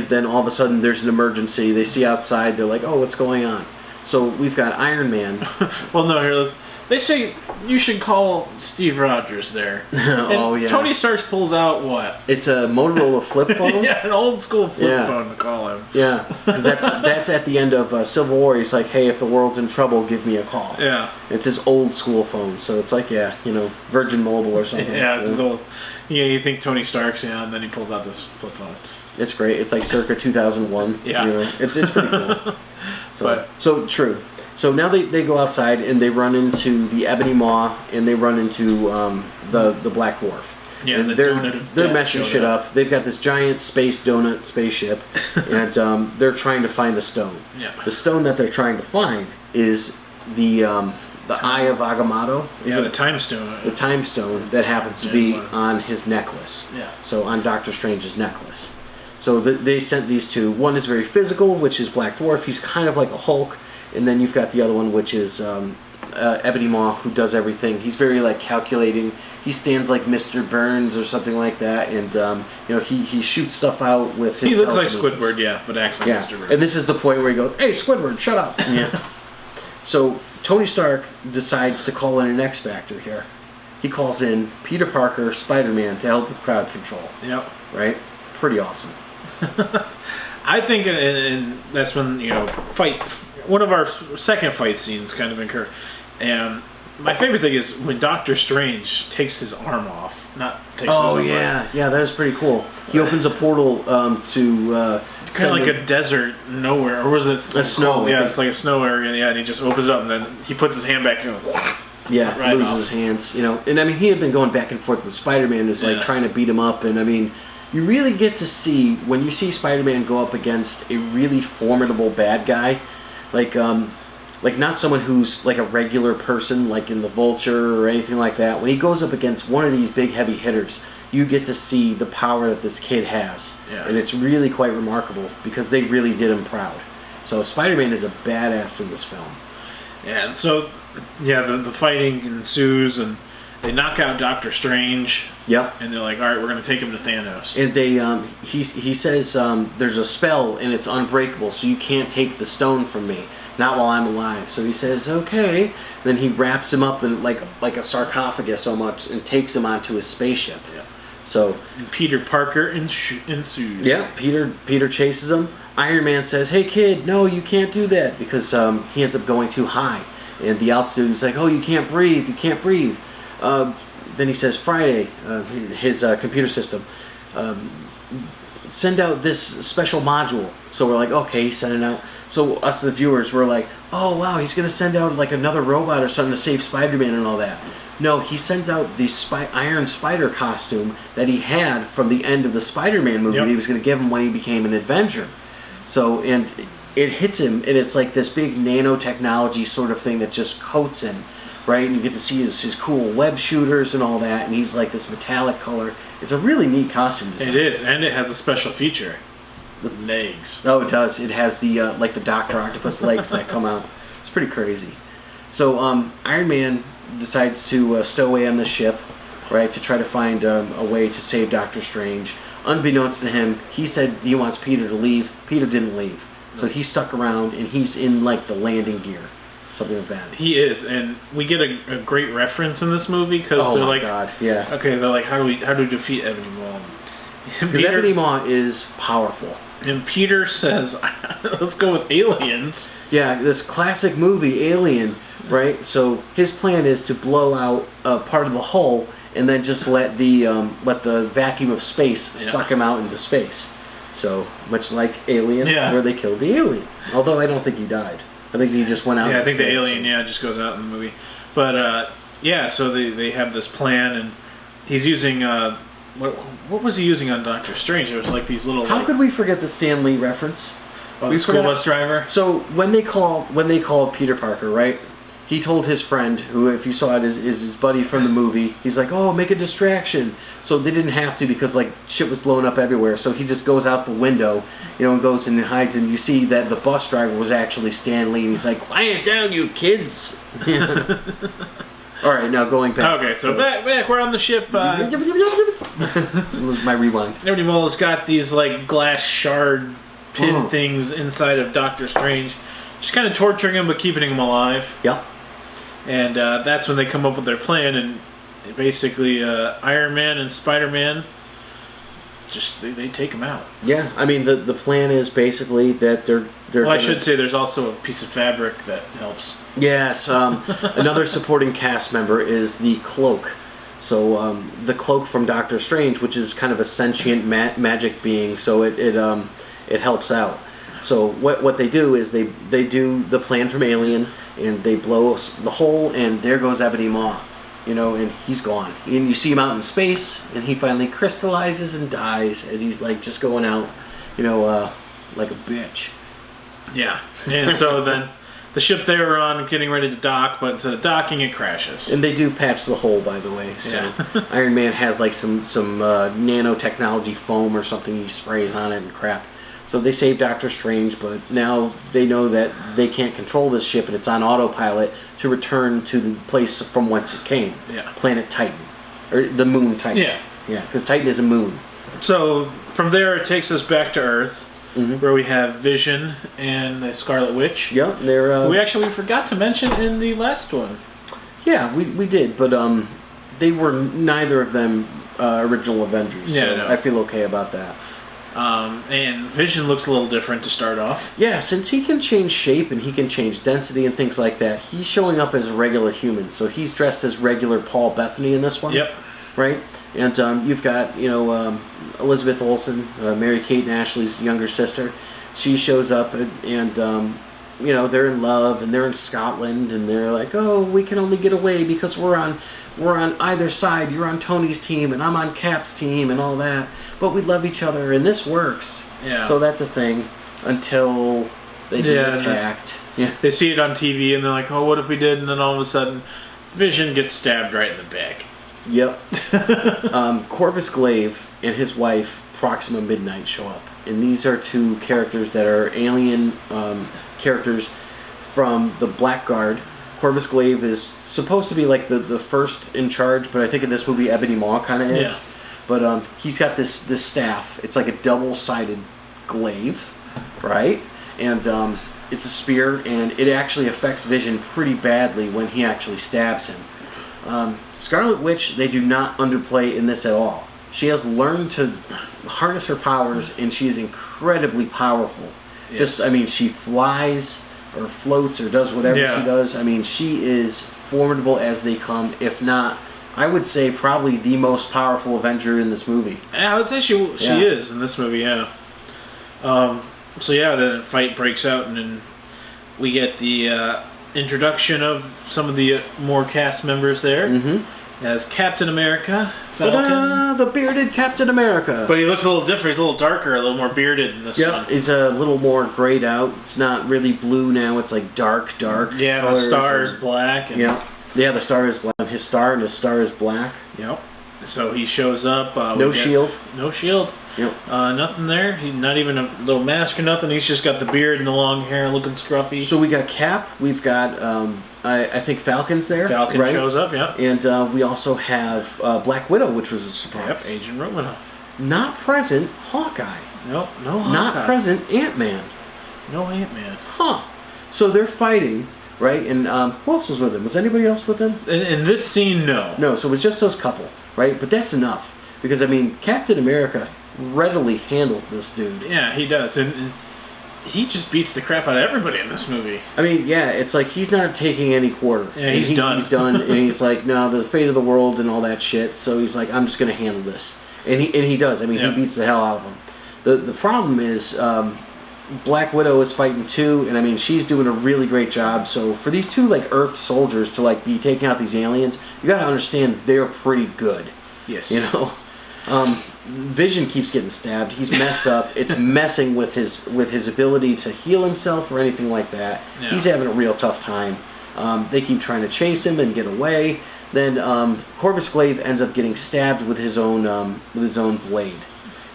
Speaker 1: then all of a sudden there's an emergency. They see outside. They're like, "Oh, what's going on?" So we've got Iron Man.
Speaker 2: Well, no, here, they say you should call Steve Rogers there.
Speaker 1: Oh,
Speaker 2: And
Speaker 1: yeah.
Speaker 2: Tony Stark pulls out what?
Speaker 1: It's a Motorola flip phone.
Speaker 2: Yeah, an old school flip
Speaker 1: Yeah.
Speaker 2: phone to call him.
Speaker 1: Yeah, 'cause that's at the end of Civil War. He's like, "Hey, if the world's in trouble, give me a call."
Speaker 2: Yeah.
Speaker 1: It's his old school phone, so it's like, Virgin Mobile or something.
Speaker 2: Yeah, it's his old. Yeah, you think Tony Stark's, and then he pulls out this flip phone.
Speaker 1: It's great. It's like circa 2001.
Speaker 2: Yeah.
Speaker 1: It's pretty cool.
Speaker 2: But-
Speaker 1: So true. So now they go outside and they run into the Ebony Maw and they run into the Black Dwarf.
Speaker 2: Yeah,
Speaker 1: and
Speaker 2: the
Speaker 1: they're
Speaker 2: donut of
Speaker 1: they're
Speaker 2: death
Speaker 1: messing
Speaker 2: showed
Speaker 1: shit
Speaker 2: up.
Speaker 1: up. They've got this giant space donut spaceship, and they're trying to find the stone.
Speaker 2: Yeah.
Speaker 1: The stone that they're trying to find is the Eye of Agamotto. Is
Speaker 2: Yeah,
Speaker 1: it?
Speaker 2: the time stone.
Speaker 1: The time stone that happens to
Speaker 2: Yeah,
Speaker 1: be
Speaker 2: what?
Speaker 1: on his necklace.
Speaker 2: Yeah.
Speaker 1: So on Doctor Strange's necklace. So they sent these two. One is very physical, which is Black Dwarf. He's kind of like a Hulk. And then you've got the other one, which is Ebony Maw, who does everything. He's very like calculating. He stands like Mr. Burns or something like that, and he shoots stuff out with his.
Speaker 2: He looks like
Speaker 1: telekinesis.
Speaker 2: Squidward, yeah, but acts like
Speaker 1: Yeah,
Speaker 2: Mr. Burns.
Speaker 1: and this is the point where he goes, "Hey, Squidward, shut up!" Yeah. So Tony Stark decides to call in an X Factor here. He calls in Peter Parker, Spider-Man, to help with crowd control.
Speaker 2: Yep.
Speaker 1: Right? Pretty awesome.
Speaker 2: I think, and that's when one of our second fight scenes kind of occur, and my favorite thing is when Doctor Strange takes his arm off.
Speaker 1: Oh yeah, that is pretty cool. He opens a portal to
Speaker 2: kind of like a desert nowhere, or was it
Speaker 1: a snow?
Speaker 2: Yeah, it's like a snow area. Yeah, and he just opens it up, and then he puts his hand back to him.
Speaker 1: Yeah,
Speaker 2: right
Speaker 1: loses
Speaker 2: off.
Speaker 1: his hands. And I mean, he had been going back and forth with Spider-Man, who's like
Speaker 2: Yeah.
Speaker 1: trying to beat him up, and I mean, you really get to see when you see Spider-Man go up against a really formidable bad guy, like not someone who's like a regular person, like in the Vulture or anything like that. When he goes up against one of these big heavy hitters, you get to see the power that this kid has,
Speaker 2: Yeah.
Speaker 1: and it's really quite remarkable because they really did him proud. So Spider-Man is a badass in this film.
Speaker 2: Yeah, and so the fighting ensues, and they knock out Doctor Strange.
Speaker 1: Yep.
Speaker 2: And they're like, all right, we're going to take him to Thanos.
Speaker 1: And they, he says, there's a spell and it's unbreakable, so you can't take the stone from me, not while I'm alive. So he says, okay. Then he wraps him up in like a sarcophagus so much and takes him onto his spaceship.
Speaker 2: Yeah.
Speaker 1: So
Speaker 2: And Peter Parker ensues.
Speaker 1: yeah, Peter chases him. Iron Man says, hey kid, no, you can't do that, because he ends up going too high. And the altitude is like, oh, you can't breathe. Then he says, Friday, his computer system, send out this special module. So we're like, okay, he's sending out. So us, the viewers, were like, oh, wow, he's going to send out like another robot or something to save Spider-Man and all that. No, he sends out the Iron Spider costume that he had from the end of the Spider-Man movie that he was going to give him when he became an Avenger. So, and it hits him, and it's like this big nanotechnology sort of thing that just coats him, right? And you get to see his cool web shooters and all that, and he's like this metallic color. It's a really neat costume design.
Speaker 2: It is, and it has a special feature. The legs.
Speaker 1: Oh, it does. It has the, like the Dr. Octopus legs that come out. It's pretty crazy. So, Iron Man decides to stow away on the ship, right, to try to find a way to save Dr. Strange. Unbeknownst to him, he said he wants Peter to leave. Peter didn't leave. So he stuck around, and he's in, like, the landing gear. Something like that.
Speaker 2: He is, and we get a great reference in this movie, because they're like...
Speaker 1: God, yeah.
Speaker 2: Okay, they're like, how do we defeat Ebony Maw?
Speaker 1: Because Ebony Maw is powerful.
Speaker 2: And Peter says, let's go with aliens.
Speaker 1: Yeah, this classic movie, Alien, right? So his plan is to blow out part of the hull and then just let the vacuum of space suck him out into space. So much like Alien, where they killed the alien. Although I don't think he died. I think he just went out.
Speaker 2: Yeah, I think the alien, just goes out in the movie. But so they have this plan, and he's using what was he using on Dr. Strange? It was like these little.
Speaker 1: How could we forget the Stan Lee reference?
Speaker 2: Oh, the school bus driver.
Speaker 1: So when they call Peter Parker, right? He told his friend, who, if you saw it, is his buddy from the movie. He's like, "Oh, make a distraction." So they didn't have to, because like shit was blowing up everywhere. So he just goes out the window, and goes and hides. And you see that the bus driver was actually Stan Ly. And he's like, "Quiet down, you kids." All right, now going back.
Speaker 2: Okay, so back, we're on the ship.
Speaker 1: It was my rewind.
Speaker 2: Ebony Maw's got these like glass shard pin things inside of Doctor Strange. She's kind of torturing him, but keeping him alive.
Speaker 1: Yep.
Speaker 2: And that's when they come up with their plan, and basically Iron Man and Spider-Man just they take him out.
Speaker 1: Yeah, I mean the plan is basically that they're.
Speaker 2: Well, I should say there's also a piece of fabric that helps. Yes,
Speaker 1: another supporting cast member is the cloak. So the cloak from Doctor Strange, which is kind of a sentient magic being, so it helps out. So what they do is they do the plan from Alien, and they blow the hole, and there goes Ebony Maw, and he's gone. And you see him out in space, and he finally crystallizes and dies as he's like just going out, like a bitch.
Speaker 2: Yeah, and so then the ship they were on getting ready to dock, but instead of docking, it crashes.
Speaker 1: And they do patch the hole, by the way. So Iron Man has like some nanotechnology foam or something he sprays on it and crap. So they save Doctor Strange, but now they know that they can't control this ship, and it's on autopilot to return to the place from whence it came.
Speaker 2: Yeah.
Speaker 1: Planet Titan. Or the moon Titan.
Speaker 2: Yeah.
Speaker 1: Yeah, because Titan is a moon.
Speaker 2: So from there it takes us back to Earth. Where we have Vision and the Scarlet Witch.
Speaker 1: Yep, they're.
Speaker 2: We actually forgot to mention in the last one.
Speaker 1: Yeah, we did, but they were neither of them original Avengers.
Speaker 2: Yeah,
Speaker 1: so
Speaker 2: no.
Speaker 1: I feel okay about that.
Speaker 2: And Vision looks a little different to start off.
Speaker 1: Yeah, since he can change shape and he can change density and things like that, he's showing up as a regular human. So he's dressed as regular Paul Bettany in this one.
Speaker 2: Yep.
Speaker 1: Right? And you've got, Elizabeth Olsen, Mary-Kate and Ashley's younger sister. She shows up and they're in love, and they're in Scotland, and they're like, oh, we can only get away because we're on either side. You're on Tony's team, and I'm on Cap's team, and all that. But we love each other, and this works.
Speaker 2: Yeah.
Speaker 1: So that's a thing until they get attacked. Yeah.
Speaker 2: They see it on TV, and they're like, oh, what if we did? And then all of a sudden, Vision gets stabbed right in the back.
Speaker 1: Yep. Corvus Glaive and his wife, Proxima Midnight, show up. And these are two characters that are alien characters from the Blackguard. Corvus Glaive is supposed to be like the first in charge, but I think in this movie Ebony Maw kind of is.
Speaker 2: Yeah.
Speaker 1: But he's got this staff. It's like a double-sided glaive, right? And it's a spear, and it actually affects Vision pretty badly when he actually stabs him. Scarlet Witch, they do not underplay in this at all. She has learned to harness her powers, and she is incredibly powerful.
Speaker 2: Yes.
Speaker 1: She flies or floats or does whatever she does. She is formidable as they come, if not I would say probably the most powerful Avenger in this movie.
Speaker 2: Yeah, I would say she is in this movie. Yeah. So yeah, then a fight breaks out, and then we get the introduction of some of the more cast members there. Mm-hmm. As Captain America, Falcon.
Speaker 1: The bearded Captain America.
Speaker 2: But he looks a little different. He's a little darker, a little more bearded in this one.
Speaker 1: He's a little more grayed out. It's not really blue now. It's like dark.
Speaker 2: Yeah, the star is black. And
Speaker 1: yeah, the star is black. His star is black.
Speaker 2: Yep. So he shows up.
Speaker 1: No shield.
Speaker 2: No shield.
Speaker 1: Yep.
Speaker 2: Nothing there. He's not even a little mask or nothing. He's just got the beard and the long hair, looking scruffy.
Speaker 1: So we got Cap. We've got I think Falcon's there.
Speaker 2: Falcon shows up. Yeah.
Speaker 1: And we also have Black Widow, which was a surprise.
Speaker 2: Yep. Agent Romanoff.
Speaker 1: Not present. Hawkeye.
Speaker 2: Nope. No Hawkeye.
Speaker 1: Not present. Ant-Man.
Speaker 2: No Ant-Man.
Speaker 1: Huh. So they're fighting. Right, and who else was with him? Was anybody else with him?
Speaker 2: In this scene, no.
Speaker 1: No, so it was just those couple, right? But that's enough. Because, I mean, Captain America readily handles this dude.
Speaker 2: Yeah, he does. And he just beats the crap out of everybody in this movie.
Speaker 1: I mean, yeah, it's like he's not taking any quarter.
Speaker 2: Yeah, he's done.
Speaker 1: He's done, and he's like, no, the fate of the world and all that shit. So he's like, I'm just going to handle this. And he does. I mean, he beats the hell out of him. The problem is... Black Widow is fighting too, and I mean she's doing a really great job. So for these two like Earth soldiers to like be taking out these aliens, you got to understand they're pretty good.
Speaker 2: Yes.
Speaker 1: You know, Vision keeps getting stabbed. He's messed up. It's messing with his ability to heal himself or anything like that. Yeah. He's having a real tough time. They keep trying to chase him and get away. Then Corvus Glaive ends up getting stabbed with his own blade,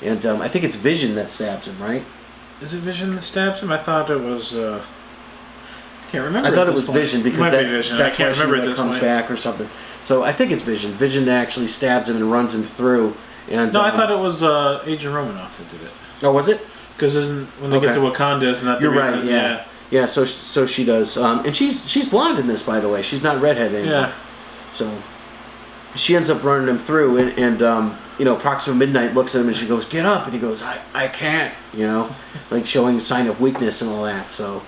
Speaker 1: and I think it's Vision that stabs him, right?
Speaker 2: Is it Vision that stabs him? I thought it was. I can't remember.
Speaker 1: I thought it was Vision because
Speaker 2: that's why she
Speaker 1: comes back or something. So I think it's Vision. Vision actually stabs him and runs him through. And
Speaker 2: no, I thought it was Agent Romanoff that did it.
Speaker 1: Oh, was it?
Speaker 2: Because when they get to Wakanda, isn't that the reason?
Speaker 1: You're right. Yeah. So she does. And she's blonde in this, by the way. She's not redhead anymore. Yeah. So she ends up running him through, and Proxima Midnight looks at him and she goes, "Get up!" And he goes, "I can't," like showing a sign of weakness and all that. So,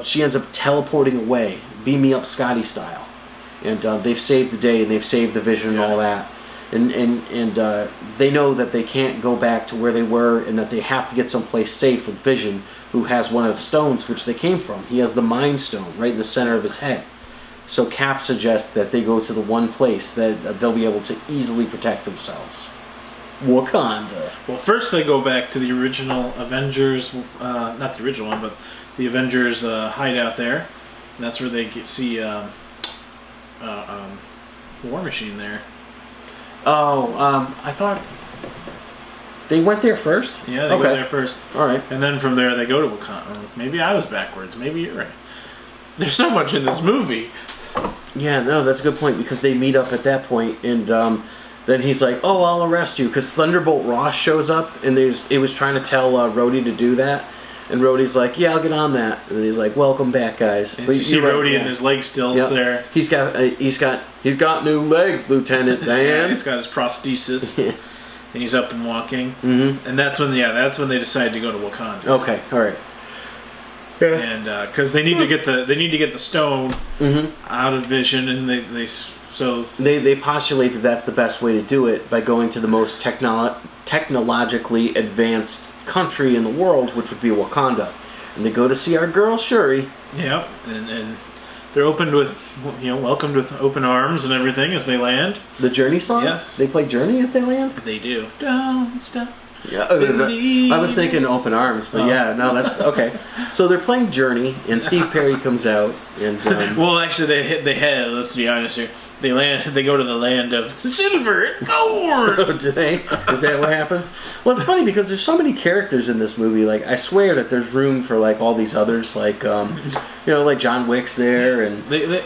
Speaker 1: she ends up teleporting away, beam me up Scotty style, and they've saved the day and they've saved the Vision and all that, and they know that they can't go back to where they were and that they have to get someplace safe with Vision, who has one of the stones which they came from. He has the Mind Stone right in the center of his head. So Cap suggests that they go to the one place that they'll be able to easily protect themselves. Wakanda.
Speaker 2: Well, first they go back to the original Avengers, not the original one, but the Avengers hideout there. And that's where they see War Machine there.
Speaker 1: Oh, I thought they went there first?
Speaker 2: Yeah, they go there first.
Speaker 1: All right.
Speaker 2: And then from there they go to Wakanda. Maybe I was backwards. Maybe you're right. There's so much in this movie.
Speaker 1: Yeah, no, that's a good point, because they meet up at that point, and then he's like, "Oh, I'll arrest you," because Thunderbolt Ross shows up, and it was trying to tell Rhodey to do that, and Rhodey's like, "Yeah, I'll get on that," and then he's like, "Welcome back, guys."
Speaker 2: But you see Rhodey and his legs still there.
Speaker 1: He's got new legs, Lieutenant Dan.
Speaker 2: Yeah, he's got his prosthesis, and he's up and walking, and that's when they decide to go to Wakanda.
Speaker 1: Okay, all right.
Speaker 2: Yeah. And because they need to get the stone out of Vision, and they
Speaker 1: postulate that that's the best way to do it, by going to the most technologically advanced country in the world, which would be Wakanda, and they go to see our girl Shuri.
Speaker 2: Yep, and they're welcomed with open arms and everything as they land.
Speaker 1: The Journey song.
Speaker 2: Yes,
Speaker 1: they play Journey as they land.
Speaker 2: They do. Don't stop.
Speaker 1: Yeah, I was thinking Open Arms, but that's okay. So they're playing Journey, and Steve Perry comes out, and
Speaker 2: well, actually, they head. Let's be honest here. They land. They go to the land of the silver and gold.
Speaker 1: Do they? Is that what happens? Well, it's funny because there's so many characters in this movie. Like, I swear that there's room for like all these others. Like, like John Wick's there, and the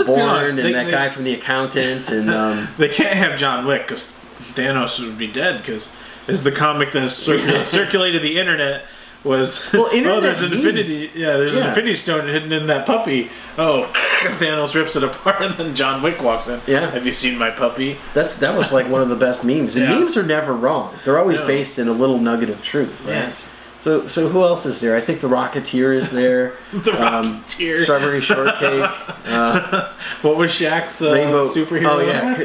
Speaker 1: Bourne, and that guy from The Accountant, and
Speaker 2: they can't have John Wick because Thanos would be dead, because as the comic that circulated the internet was, there's an Infinity Stone hidden in that puppy. Oh, Thanos rips it apart, and then John Wick walks in.
Speaker 1: Yeah.
Speaker 2: Have you seen my puppy?
Speaker 1: That was like one of the best memes. And memes are never wrong. They're always based in a little nugget of truth. Right?
Speaker 2: Yes.
Speaker 1: So who else is there? I think the Rocketeer is there.
Speaker 2: The Rocketeer.
Speaker 1: Strawberry Shortcake.
Speaker 2: What was Shaq's
Speaker 1: Rainbow
Speaker 2: superhero?
Speaker 1: Oh yeah,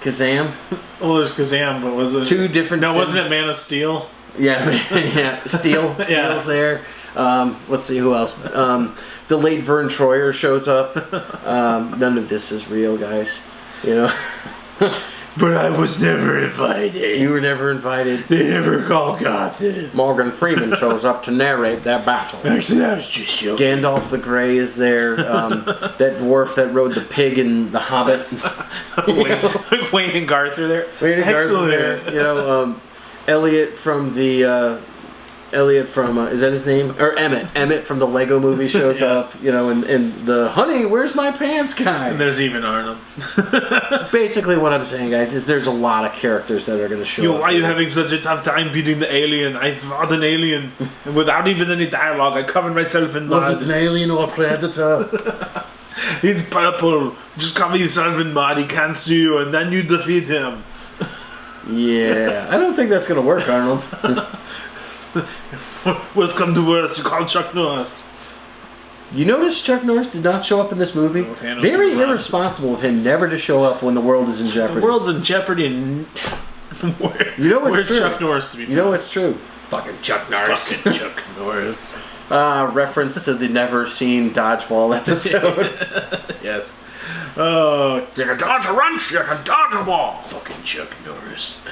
Speaker 1: Kazam.
Speaker 2: Well, there's Kazam, but was it
Speaker 1: two different?
Speaker 2: No, wasn't it Man of Steel?
Speaker 1: Yeah, yeah. Steel's there. Let's see who else. The late Vern Troyer shows up. None of this is real, guys. You know.
Speaker 2: But I was never invited.
Speaker 1: You were never invited.
Speaker 2: They never called Gotham.
Speaker 1: Morgan Freeman shows up to narrate that battle.
Speaker 2: Actually, that was just joking.
Speaker 1: Gandalf the Grey is there. That dwarf that rode the pig in The Hobbit.
Speaker 2: Wayne and Garth are there.
Speaker 1: Wayne and Garth are there. You know, Elliot from the... is that his name? Or Emmett. Emmett from the Lego movie shows up, you know, and the honey, where's my pants guy?
Speaker 2: And there's even Arnhem.
Speaker 1: Basically what I'm saying, guys, is there's a lot of characters that are going to show up.
Speaker 2: Why are you having such a tough time beating the alien? I fought an alien. And without even any dialogue, I covered myself in mud.
Speaker 1: Was it an alien or a predator?
Speaker 2: He's purple. Just cover yourself in mud. He can't see you, and then you defeat him.
Speaker 1: Yeah. I don't think that's going to work, Arnold.
Speaker 2: Worst come to worst, you call Chuck Norris.
Speaker 1: You notice Chuck Norris did not show up in this movie? Very irresponsible of him never to show up when the world is in jeopardy.
Speaker 2: The world's in jeopardy, and where's
Speaker 1: true.
Speaker 2: Chuck Norris to be found?
Speaker 1: You know it's true. Fucking Chuck Norris.
Speaker 2: Fucking Chuck Norris.
Speaker 1: Reference to the never seen dodgeball episode.
Speaker 2: Yes. Oh,
Speaker 1: you can dodge a wrench, you can dodge a ball.
Speaker 2: Fucking Chuck Norris.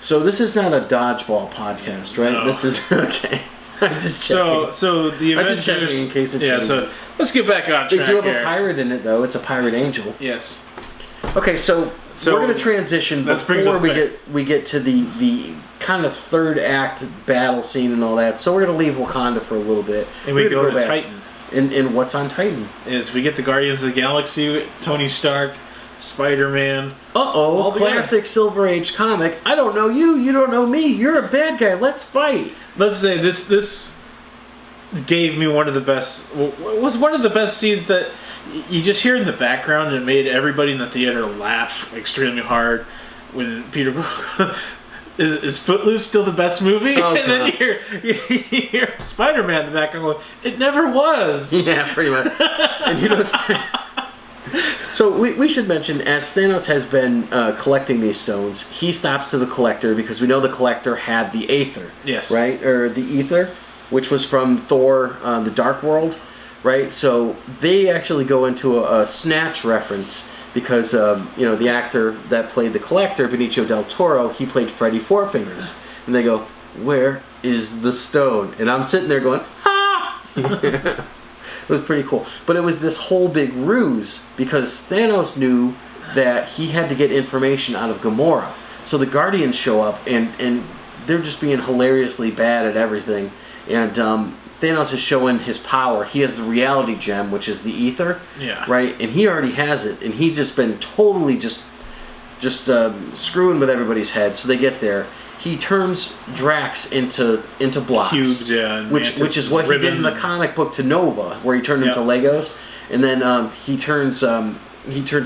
Speaker 1: So this is not a dodgeball podcast, right?
Speaker 2: No.
Speaker 1: This is okay. I'm just checking.
Speaker 2: So the Avengers.
Speaker 1: I'm just checking in case it changes.
Speaker 2: So let's get back on track.
Speaker 1: They do have
Speaker 2: here.
Speaker 1: a pirate in it, though. It's a pirate angel.
Speaker 2: Yes.
Speaker 1: Okay, so we're going to transition before we get to the kind of third act battle scene and all that. So we're going to leave Wakanda for a little bit,
Speaker 2: and we go to Titan.
Speaker 1: And what's on Titan?
Speaker 2: Is we get the Guardians of the Galaxy, Tony Stark, Spider-Man.
Speaker 1: Classic Silver Age comic. I don't know you. You don't know me. You're a bad guy. Let's fight.
Speaker 2: Let's say this gave me one of the best. Was one of the best scenes that you just hear in the background, and it made everybody in the theater laugh extremely hard when Peter. Is Footloose still the best movie?
Speaker 1: Oh,
Speaker 2: and then you hear Spider-Man in the background going, "It never was."
Speaker 1: Yeah, pretty much. And you know. So we should mention, as Thanos has been collecting these stones, he stops to the Collector because we know the Collector had the Aether.
Speaker 2: Yes.
Speaker 1: Right? Or the Ether, which was from Thor, the Dark World. Right? So they actually go into a Snatch reference because, the actor that played the Collector, Benicio del Toro, he played Freddy Four Fingers. And they go, where is the stone? And I'm sitting there going, ha! It was pretty cool. But it was this whole big ruse because Thanos knew that he had to get information out of Gamora. So the Guardians show up and they're just being hilariously bad at everything. And Thanos is showing his power. He has the reality gem, which is the ether.
Speaker 2: Yeah. Right?
Speaker 1: And he already has it. And he's just been totally just screwing with everybody's head. So they get there. He turns Drax into blocks,
Speaker 2: cubes, yeah,
Speaker 1: which is what he did in the comic book to Nova, where he turned into Legos, and then he turns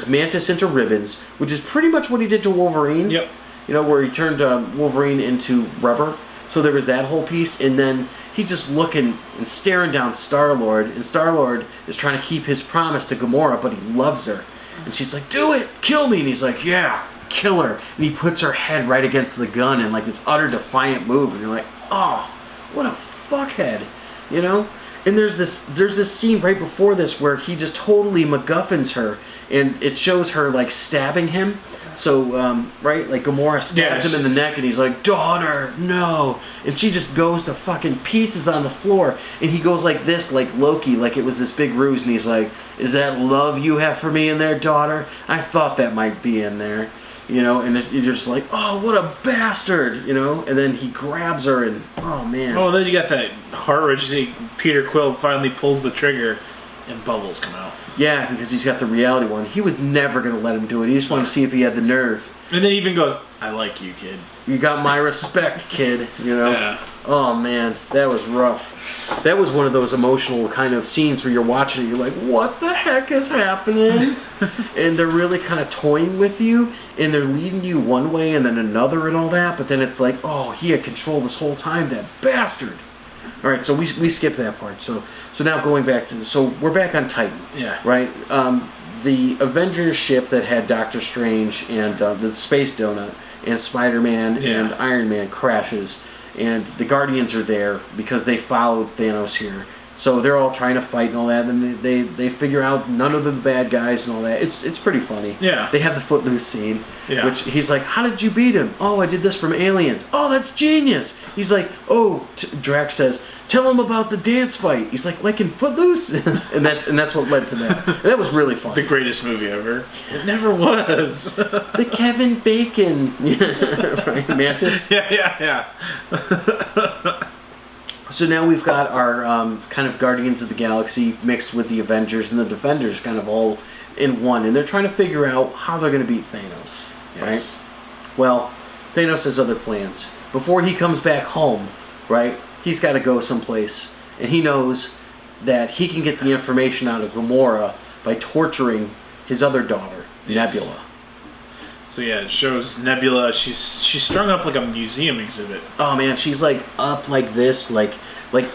Speaker 1: Mantis into ribbons, which is pretty much what he did to Wolverine.
Speaker 2: Yep.
Speaker 1: You know, where he turned Wolverine into rubber. So there was that whole piece, and then he's just looking and staring down Star-Lord, and Star-Lord is trying to keep his promise to Gamora, but he loves her, and she's like, "Do it, kill me," and he's like, "Yeah." Kill her, and he puts her head right against the gun in like this utter defiant move, and you're like, oh, what a fuckhead, you know? And there's this scene right before this where he just totally MacGuffins her, and it shows her like stabbing him. So right, like Gamora stabs him in the neck, and he's like, "Daughter, no!" And she just goes to fucking pieces on the floor, and he goes like this, like Loki, like it was this big ruse, and he's like, "Is that love you have for me in there, daughter? I thought that might be in there." You know, and you're just like, oh, what a bastard, you know? And then he grabs her and, oh, man.
Speaker 2: Oh, then you got that heart-wrenching Peter Quill finally pulls the trigger and bubbles come out.
Speaker 1: Yeah, because he's got the reality one. He was never going to let him do it. He just wanted to see if he had the nerve.
Speaker 2: And then he even goes, "I like you, kid.
Speaker 1: You got my respect, kid," you know?
Speaker 2: Yeah.
Speaker 1: Oh, man, that was rough. That was one of those emotional kind of scenes where you're watching it, you're like, what the heck is happening? And they're really kind of toying with you, and they're leading you one way and then another and all that, but then it's like, oh, he had control this whole time, that bastard. All right, so we skipped that part. So now going back to we're back on Titan.
Speaker 2: Yeah.
Speaker 1: Right. The Avengers ship that had Doctor Strange and the Space Donut and Spider-Man and Iron Man crashes, and the Guardians are there because they followed Thanos here. So they're all trying to fight and all that, and they figure out none of the bad guys and all that. It's pretty funny.
Speaker 2: Yeah.
Speaker 1: They have the Footloose scene,
Speaker 2: which
Speaker 1: he's like, "How did you beat him?" "Oh, I did this from Aliens." "Oh, that's genius." He's like, "Oh," Drax says, "Tell him about the dance fight." He's like in Footloose, and that's what led to that. And that was really funny.
Speaker 2: The greatest movie ever. It never was.
Speaker 1: The Kevin Bacon, right, Mantis.
Speaker 2: Yeah.
Speaker 1: So now we've got our kind of Guardians of the Galaxy mixed with the Avengers and the Defenders kind of all in one. And they're trying to figure out how they're going to beat Thanos.
Speaker 2: Yes.
Speaker 1: Right? Well, Thanos has other plans. Before he comes back home, right, he's got to go someplace. And he knows that he can get the information out of Gamora by torturing his other daughter, Nebula.
Speaker 2: So yeah, it shows Nebula. She's strung up like a museum exhibit.
Speaker 1: Oh man, she's like up like this, like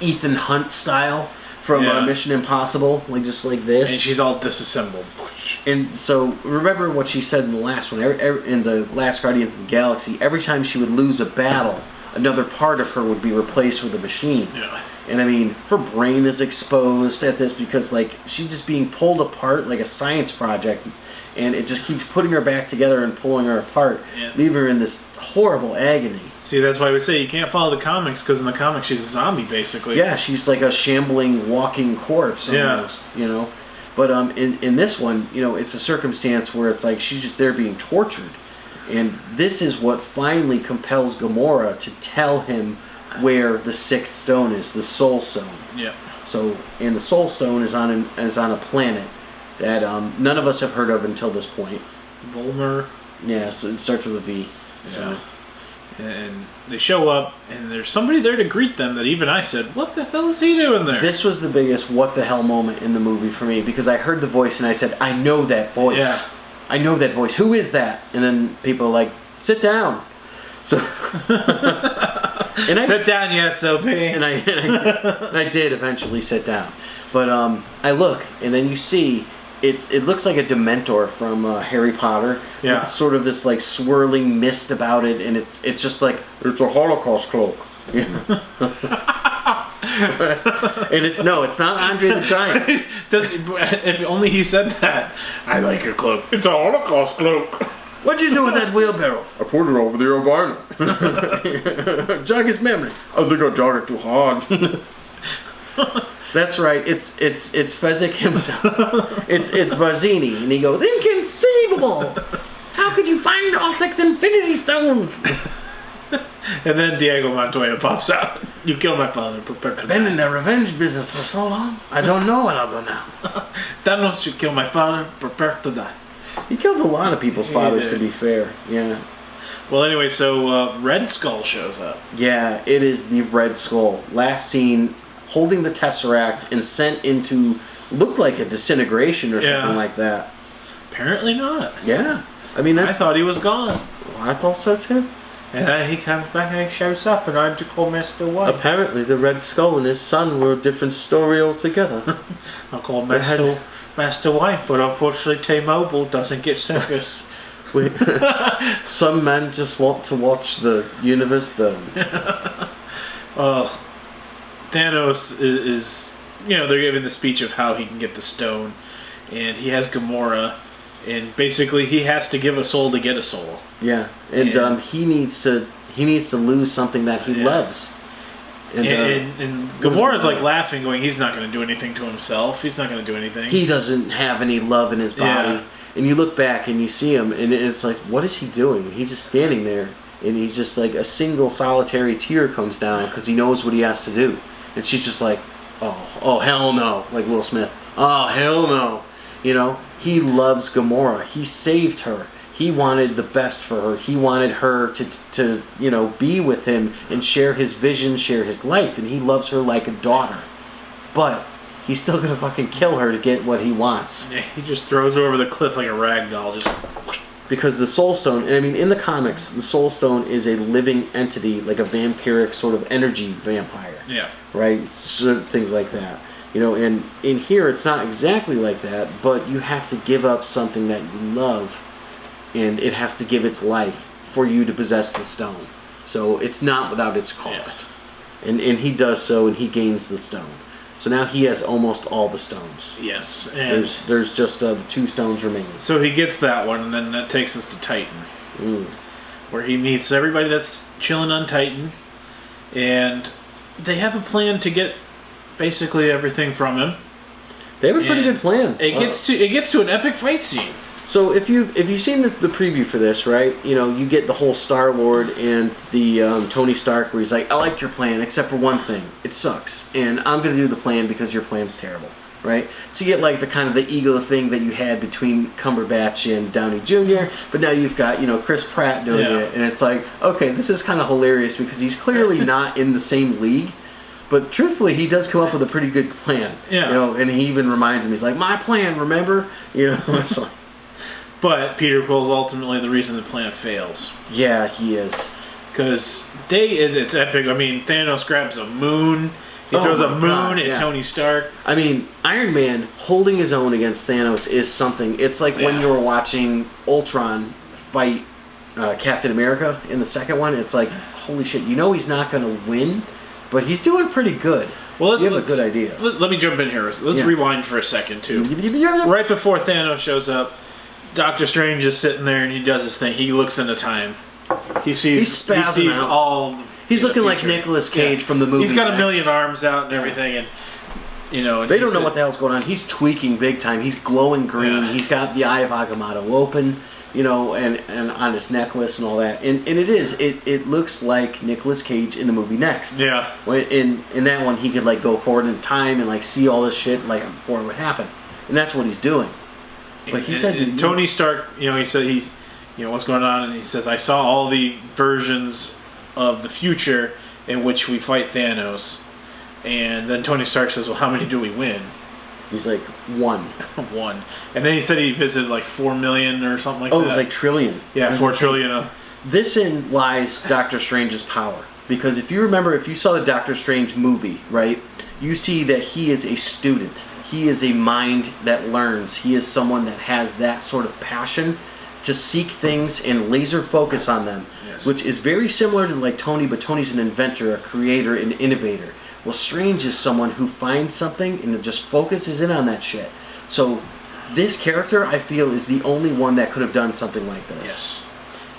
Speaker 1: Ethan Hunt style from Mission Impossible, like just like this.
Speaker 2: And she's all disassembled.
Speaker 1: And so remember what she said in the last one, in the last Guardians of the Galaxy. Every time she would lose a battle, another part of her would be replaced with a machine.
Speaker 2: Yeah.
Speaker 1: And I mean, her brain is exposed at this because like she's just being pulled apart like a science project. And it just keeps putting her back together and pulling her apart, leaving her in this horrible agony.
Speaker 2: See, that's why we say you can't follow the comics, because in the comics she's a zombie, basically.
Speaker 1: Yeah, she's like a shambling, walking corpse almost, you know. But in this one, you know, it's a circumstance where it's like she's just there being tortured. And this is what finally compels Gamora to tell him where the sixth stone is, the Soul Stone.
Speaker 2: Yeah.
Speaker 1: So, and the Soul Stone is on a planet that none of us have heard of until this point.
Speaker 2: Volmer.
Speaker 1: Yeah, so it starts with a V. So.
Speaker 2: Yeah. And they show up, and there's somebody there to greet them that even I said, what the hell is he doing there?
Speaker 1: This was the biggest what the hell moment in the movie for me, because I heard the voice and I said, I know that voice.
Speaker 2: Yeah.
Speaker 1: I know that voice. Who is that? And then people are like, sit down. So
Speaker 2: sit down, you SOB.
Speaker 1: And I did eventually sit down. But I look, and then you see it looks like a Dementor from Harry Potter.
Speaker 2: Yeah.
Speaker 1: It's sort of this like swirling mist about it, and it's just like it's a Holocaust cloak. Yeah. And it's not Andre the Giant.
Speaker 2: If only he said that. I like your cloak. It's a Holocaust cloak.
Speaker 1: What'd you do with that wheelbarrow? I put it over the albino. Jog his memory. I think I jog it too hard. That's right. It's Fezzik himself. It's Varzini, and he goes, inconceivable! How could you find all 6 Infinity Stones?
Speaker 2: And then Diego Montoya pops out. You killed my father. Prepare to
Speaker 1: I've been
Speaker 2: die.
Speaker 1: in the revenge business for so long. I don't know what I'll do now.
Speaker 2: Thanos, you killed my father. Prepare to die.
Speaker 1: He killed a lot of people's fathers, to be fair. Yeah.
Speaker 2: Well, anyway, so Red Skull shows up.
Speaker 1: Yeah, it is the Red Skull. Last seen holding the Tesseract and sent into, looked like a disintegration or something like that.
Speaker 2: Apparently not.
Speaker 1: Yeah. I mean,
Speaker 2: I thought he was gone.
Speaker 1: Well, I thought so too.
Speaker 2: And then he comes back and he shows up, and I'm to call Mr. White.
Speaker 1: Apparently, the Red Skull and his son were a different story altogether.
Speaker 2: I call Master White, but unfortunately T-Mobile doesn't get service.
Speaker 1: Some men just want to watch the universe burn.
Speaker 2: Thanos is, they're giving the speech of how he can get the stone, and he has Gamora, and basically he has to give a soul to get a soul.
Speaker 1: Yeah, and he needs to lose something that he loves.
Speaker 2: And Gamora's like laughing, going, he's not going to do anything to himself. He's not going to do anything.
Speaker 1: He doesn't have any love in his body. Yeah. And you look back and you see him, and it's like, what is he doing? He's just standing there, and he's just like a single solitary tear comes down because he knows what he has to do. And she's just like, oh, hell no, like Will Smith. Oh, hell no. He loves Gamora. He saved her. He wanted the best for her. He wanted her to be with him and share his vision, share his life. And he loves her like a daughter. But he's still going to fucking kill her to get what he wants.
Speaker 2: Yeah, he just throws her over the cliff like a rag doll, just
Speaker 1: because the Soul Stone, and I mean, in the comics, the Soul Stone is a living entity, like a vampiric sort of energy vampire.
Speaker 2: Yeah.
Speaker 1: Right? So, things like that. You know, and in here, it's not exactly like that, but you have to give up something that you love, and it has to give its life for you to possess the stone. So it's not without its cost.
Speaker 2: Yeah.
Speaker 1: And he does so, and he gains the stone. So now he has almost all the stones.
Speaker 2: Yes. And
Speaker 1: there's just the 2 stones remaining.
Speaker 2: so he gets that one, and then that takes us to Titan. Where he meets everybody that's chilling on Titan. And they have a plan to get basically everything from him.
Speaker 1: They have a pretty good plan.
Speaker 2: It gets to an epic fight scene.
Speaker 1: So if you've seen the preview for this, right? You know, you get the whole Star-Lord and the Tony Stark where he's like, I like your plan except for one thing. It sucks. And I'm going to do the plan because your plan's terrible, right? So you get like the kind of the ego thing that you had between Cumberbatch and Downey Jr., but now you've got, you know, Chris Pratt doing it, and it's like, okay, this is kind of hilarious because he's clearly not in the same league. But truthfully, he does come up with a pretty good plan.
Speaker 2: Yeah.
Speaker 1: You know, and he even reminds him, he's like, my plan, remember? You know, it's like...
Speaker 2: But Peter Quill's ultimately the reason the plan fails.
Speaker 1: Yeah, he is.
Speaker 2: Because it's epic. I mean, Thanos grabs a moon. He throws a moon at Tony Stark.
Speaker 1: I mean, Iron Man holding his own against Thanos is something. It's like when you were watching Ultron fight Captain America in the second one. It's like, holy shit, you know he's not going to win, but he's doing pretty good.
Speaker 2: Well,
Speaker 1: you have a good idea.
Speaker 2: Let me jump in here. Let's rewind for a second, too. Right before Thanos shows up, Dr. Strange is sitting there and he does his thing. He looks into time. He sees
Speaker 1: out.
Speaker 2: all.
Speaker 1: He's looking like Nicolas Cage from the movie.
Speaker 2: He's got a million arms out and everything, and you know. And
Speaker 1: they don't know what the hell's going on. He's tweaking big time. He's glowing green. Yeah. He's got the Eye of Agamotto open, you know, and on his necklace and all that. And it looks like Nicolas Cage in the movie Next.
Speaker 2: Yeah.
Speaker 1: In that one, he could like go forward in time and like see all this shit like before it would happen, and that's what he's doing. But he said
Speaker 2: Tony Stark, you know, he said what's going on, and he says, I saw all the versions of the future in which we fight Thanos, and then Tony Stark says, well, how many do we win?
Speaker 1: He's like, 1.
Speaker 2: 1. And then he said he visited like 4 million or something like that.
Speaker 1: Oh, it was like trillion.
Speaker 2: Yeah, 4 trillion.
Speaker 1: This in lies Doctor Strange's power. Because if you saw the Doctor Strange movie, right, you see that he is a student. He is a mind that learns. He is someone that has that sort of passion to seek things and laser focus on them, which is very similar to like Tony, but Tony's an inventor, a creator, an innovator. Well, Strange is someone who finds something and just focuses in on that shit. So this character, I feel, is the only one that could have done something like this.
Speaker 2: Yes.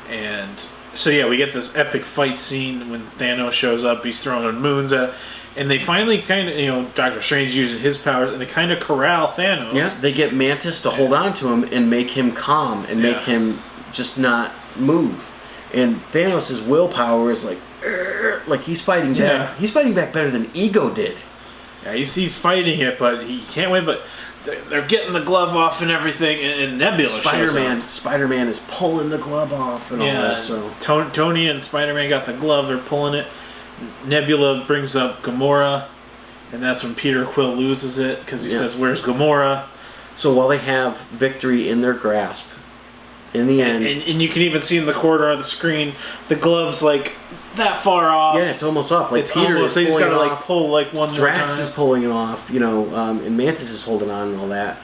Speaker 2: And so, yeah, we get this epic fight scene when Thanos shows up. He's throwing moons at it. And they finally kind of, you know, Doctor Strange using his powers, and they kind of corral Thanos.
Speaker 1: Yeah, they get Mantis to hold on to him and make him calm and make him just not move. And Thanos' willpower is like he's fighting back.
Speaker 2: Yeah.
Speaker 1: He's fighting back better than Ego did.
Speaker 2: Yeah, he's fighting it, but he can't win. But they're getting the glove off and everything, and Nebula shows up.
Speaker 1: Spider-Man is pulling the glove off and all that. So
Speaker 2: Tony and Spider-Man got the glove. They're pulling it. Nebula brings up Gamora, and that's when Peter Quill loses it because he says, "Where's Gamora?"
Speaker 1: So while they have victory in their grasp, in the end,
Speaker 2: and you can even see in the corner of the screen the gloves like that far off.
Speaker 1: Yeah, it's almost off. Like
Speaker 2: it's
Speaker 1: Peter
Speaker 2: almost,
Speaker 1: is pulling it off.
Speaker 2: Like pull like one
Speaker 1: Drax
Speaker 2: more time.
Speaker 1: is pulling it off. You know, and Mantis is holding on and all that.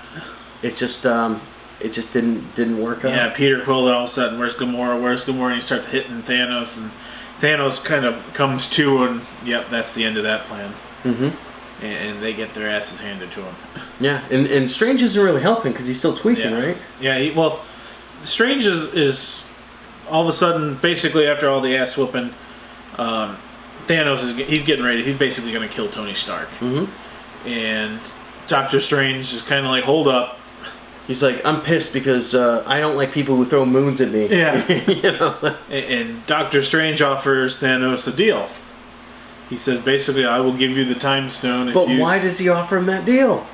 Speaker 1: It just didn't work out.
Speaker 2: Yeah, Peter Quill. All of a sudden, where's Gamora? Where's Gamora? And he starts hitting Thanos and. Thanos kind of comes to, and yep, that's the end of that plan. Mm-hmm. And they get their asses handed to him. Yeah,
Speaker 1: and Strange isn't really helping because he's still tweaking, right?
Speaker 2: Yeah, Strange is all of a sudden, basically after all the ass whooping, Thanos he's getting ready. He's basically going to kill Tony Stark. Mm-hmm. And Doctor Strange is kind of like, hold up.
Speaker 1: He's like, I'm pissed because I don't like people who throw moons at me.
Speaker 2: Yeah.
Speaker 1: You know?
Speaker 2: And Doctor Strange offers Thanos a deal. He says, basically, I will give you the Time Stone.
Speaker 1: But why does he offer him that deal?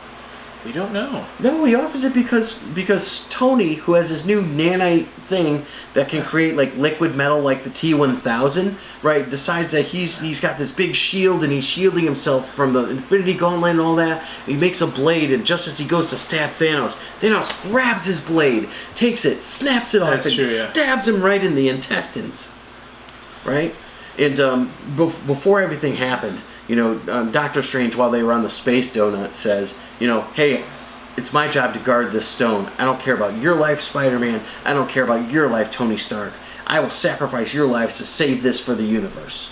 Speaker 2: We don't know.
Speaker 1: No, he offers it because Tony, who has this new nanite thing that can create like liquid metal like the T-1000, right, decides that he's got this big shield and he's shielding himself from the Infinity Gauntlet and all that. He makes a blade, and just as he goes to stab Thanos grabs his blade, takes it, snaps it off, and stabs him right in the intestines. Right? And before everything happened, Dr. Strange, while they were on the space donut, says, hey, it's my job to guard this stone. I don't care about your life, Spider-Man. I don't care about your life, Tony Stark. I will sacrifice your lives to save this for the universe.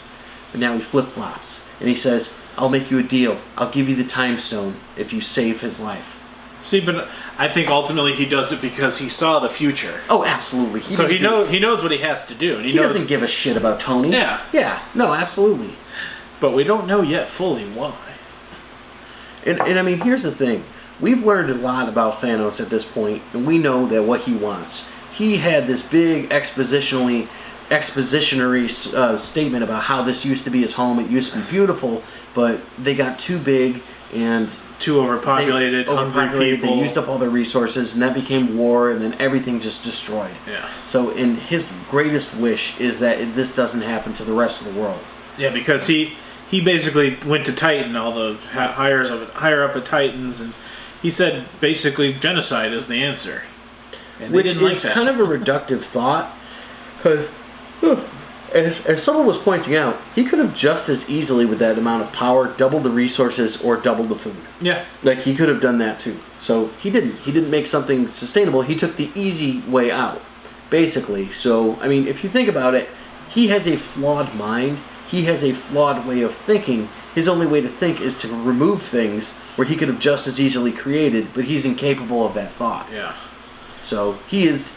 Speaker 1: But now he flip-flops, and he says, I'll make you a deal. I'll give you the time stone if you save his life.
Speaker 2: See, but I think ultimately he does it because he saw the future.
Speaker 1: Oh, absolutely.
Speaker 2: He knows what he has to do. And
Speaker 1: he doesn't give a shit about Tony.
Speaker 2: Yeah.
Speaker 1: Yeah, no, absolutely.
Speaker 2: But we don't know yet fully why.
Speaker 1: And I mean, here's the thing. We've learned a lot about Thanos at this point, and we know that what he wants. He had this big expositionary statement about how this used to be his home. It used to be beautiful, but they got too big and
Speaker 2: too overpopulated, hungry people.
Speaker 1: They used up all their resources, and that became war, and then everything just destroyed.
Speaker 2: Yeah.
Speaker 1: So, his greatest wish is that this doesn't happen to the rest of the world.
Speaker 2: Yeah, because he basically went to Titan, all the higher up at Titans, and he said basically genocide is the answer. And
Speaker 1: which is kind of a reductive thought, because as someone was pointing out, he could have just as easily, with that amount of power, doubled the resources or doubled the food.
Speaker 2: Yeah.
Speaker 1: Like, he could have done that too. So he didn't. He didn't make something sustainable. He took the easy way out, basically. So, I mean, if you think about it, he has a flawed mind. He has a flawed way of thinking. His only way to think is to remove things where he could have just as easily created, but he's incapable of that thought.
Speaker 2: Yeah.
Speaker 1: So he is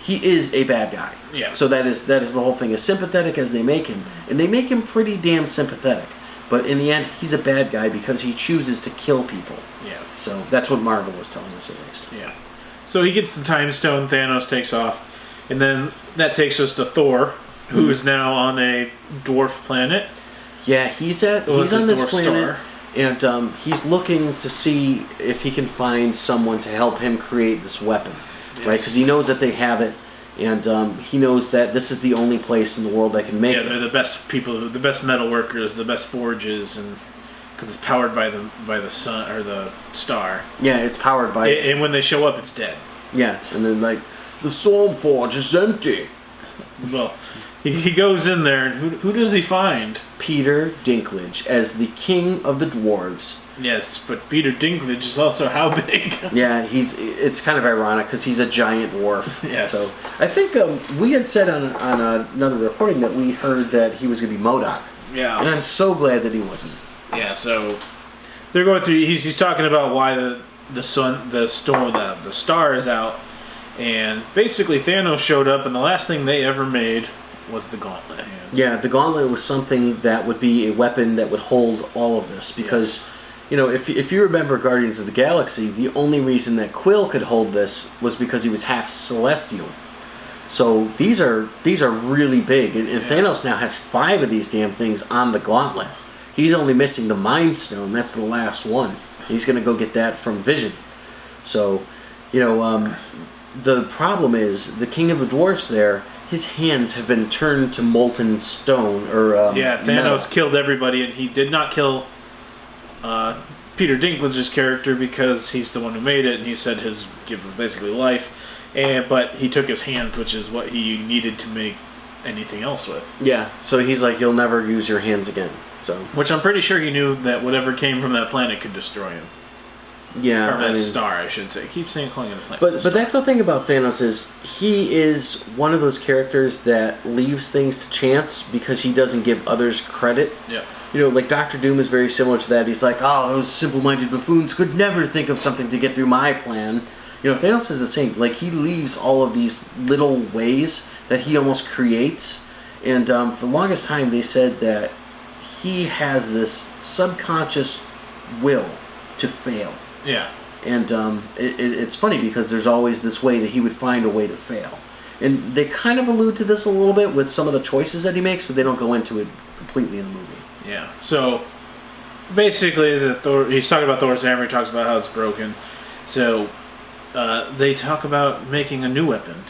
Speaker 1: a bad guy.
Speaker 2: Yeah.
Speaker 1: So that is the whole thing. As sympathetic as they make him, and they make him pretty damn sympathetic, but in the end, he's a bad guy because he chooses to kill people.
Speaker 2: Yeah.
Speaker 1: So that's what Marvel is telling us at least.
Speaker 2: Yeah. So he gets the time stone. Thanos takes off, and then that takes us to Thor, who is now on a dwarf planet.
Speaker 1: Yeah, he's on this planet, and he's looking to see if he can find someone to help him create this weapon. Yes. Right, because he knows that they have it, and he knows that this is the only place in the world that can make it.
Speaker 2: Yeah, they're the best people, the best metal workers, the best forges, and because it's powered by the sun or the star.
Speaker 1: Yeah, it's powered by.
Speaker 2: And when they show up, it's dead.
Speaker 1: Yeah, and then the storm forge is empty.
Speaker 2: Well, he goes in there, and who does he find?
Speaker 1: Peter Dinklage as the king of the dwarves.
Speaker 2: Yes, but Peter Dinklage is also how big?
Speaker 1: Yeah, it's kind of ironic because he's a giant dwarf.
Speaker 2: Yes.
Speaker 1: So I think we had said on another recording that we heard that he was going to be MODOK.
Speaker 2: Yeah.
Speaker 1: And I'm so glad that he wasn't.
Speaker 2: Yeah, so they're going through. He's talking about why the star is out, and basically Thanos showed up, and the last thing they ever made was the gauntlet.
Speaker 1: Yeah, the gauntlet was something that would be a weapon that would hold all of this because. Yes. If you remember Guardians of the Galaxy, the only reason that Quill could hold this was because he was half celestial. So these are really big, and Thanos now has 5 of these damn things on the gauntlet. He's only missing the Mind Stone. That's the last one. He's going to go get that from Vision. So, the problem is the King of the Dwarfs there. His hands have been turned to molten stone or
Speaker 2: Thanos
Speaker 1: metal.
Speaker 2: Killed everybody, and he did not kill Peter Dinklage's character because he's the one who made it, and he said his give basically life, but he took his hands, which is what he needed to make anything else with.
Speaker 1: Yeah, so he's like, you'll never use your hands again. So,
Speaker 2: which I'm pretty sure he knew that whatever came from that planet could destroy him.
Speaker 1: Yeah,
Speaker 2: or that star, I should say. I keep calling it a planet.
Speaker 1: But that's the thing about Thanos is he is one of those characters that leaves things to chance because he doesn't give others credit.
Speaker 2: Yeah.
Speaker 1: Like Doctor Doom is very similar to that. He's like, oh, those simple-minded buffoons could never think of something to get through my plan. Thanos is the same. Like, he leaves all of these little ways that he almost creates. And for the longest time, they said that he has this subconscious will to fail.
Speaker 2: Yeah.
Speaker 1: And it's funny because there's always this way that he would find a way to fail. And they kind of allude to this a little bit with some of the choices that he makes, but they don't go into it completely in the movie. Yeah.
Speaker 2: So basically, he's talking about Thor's hammer. He talks about how it's broken. So they talk about making a new weapon.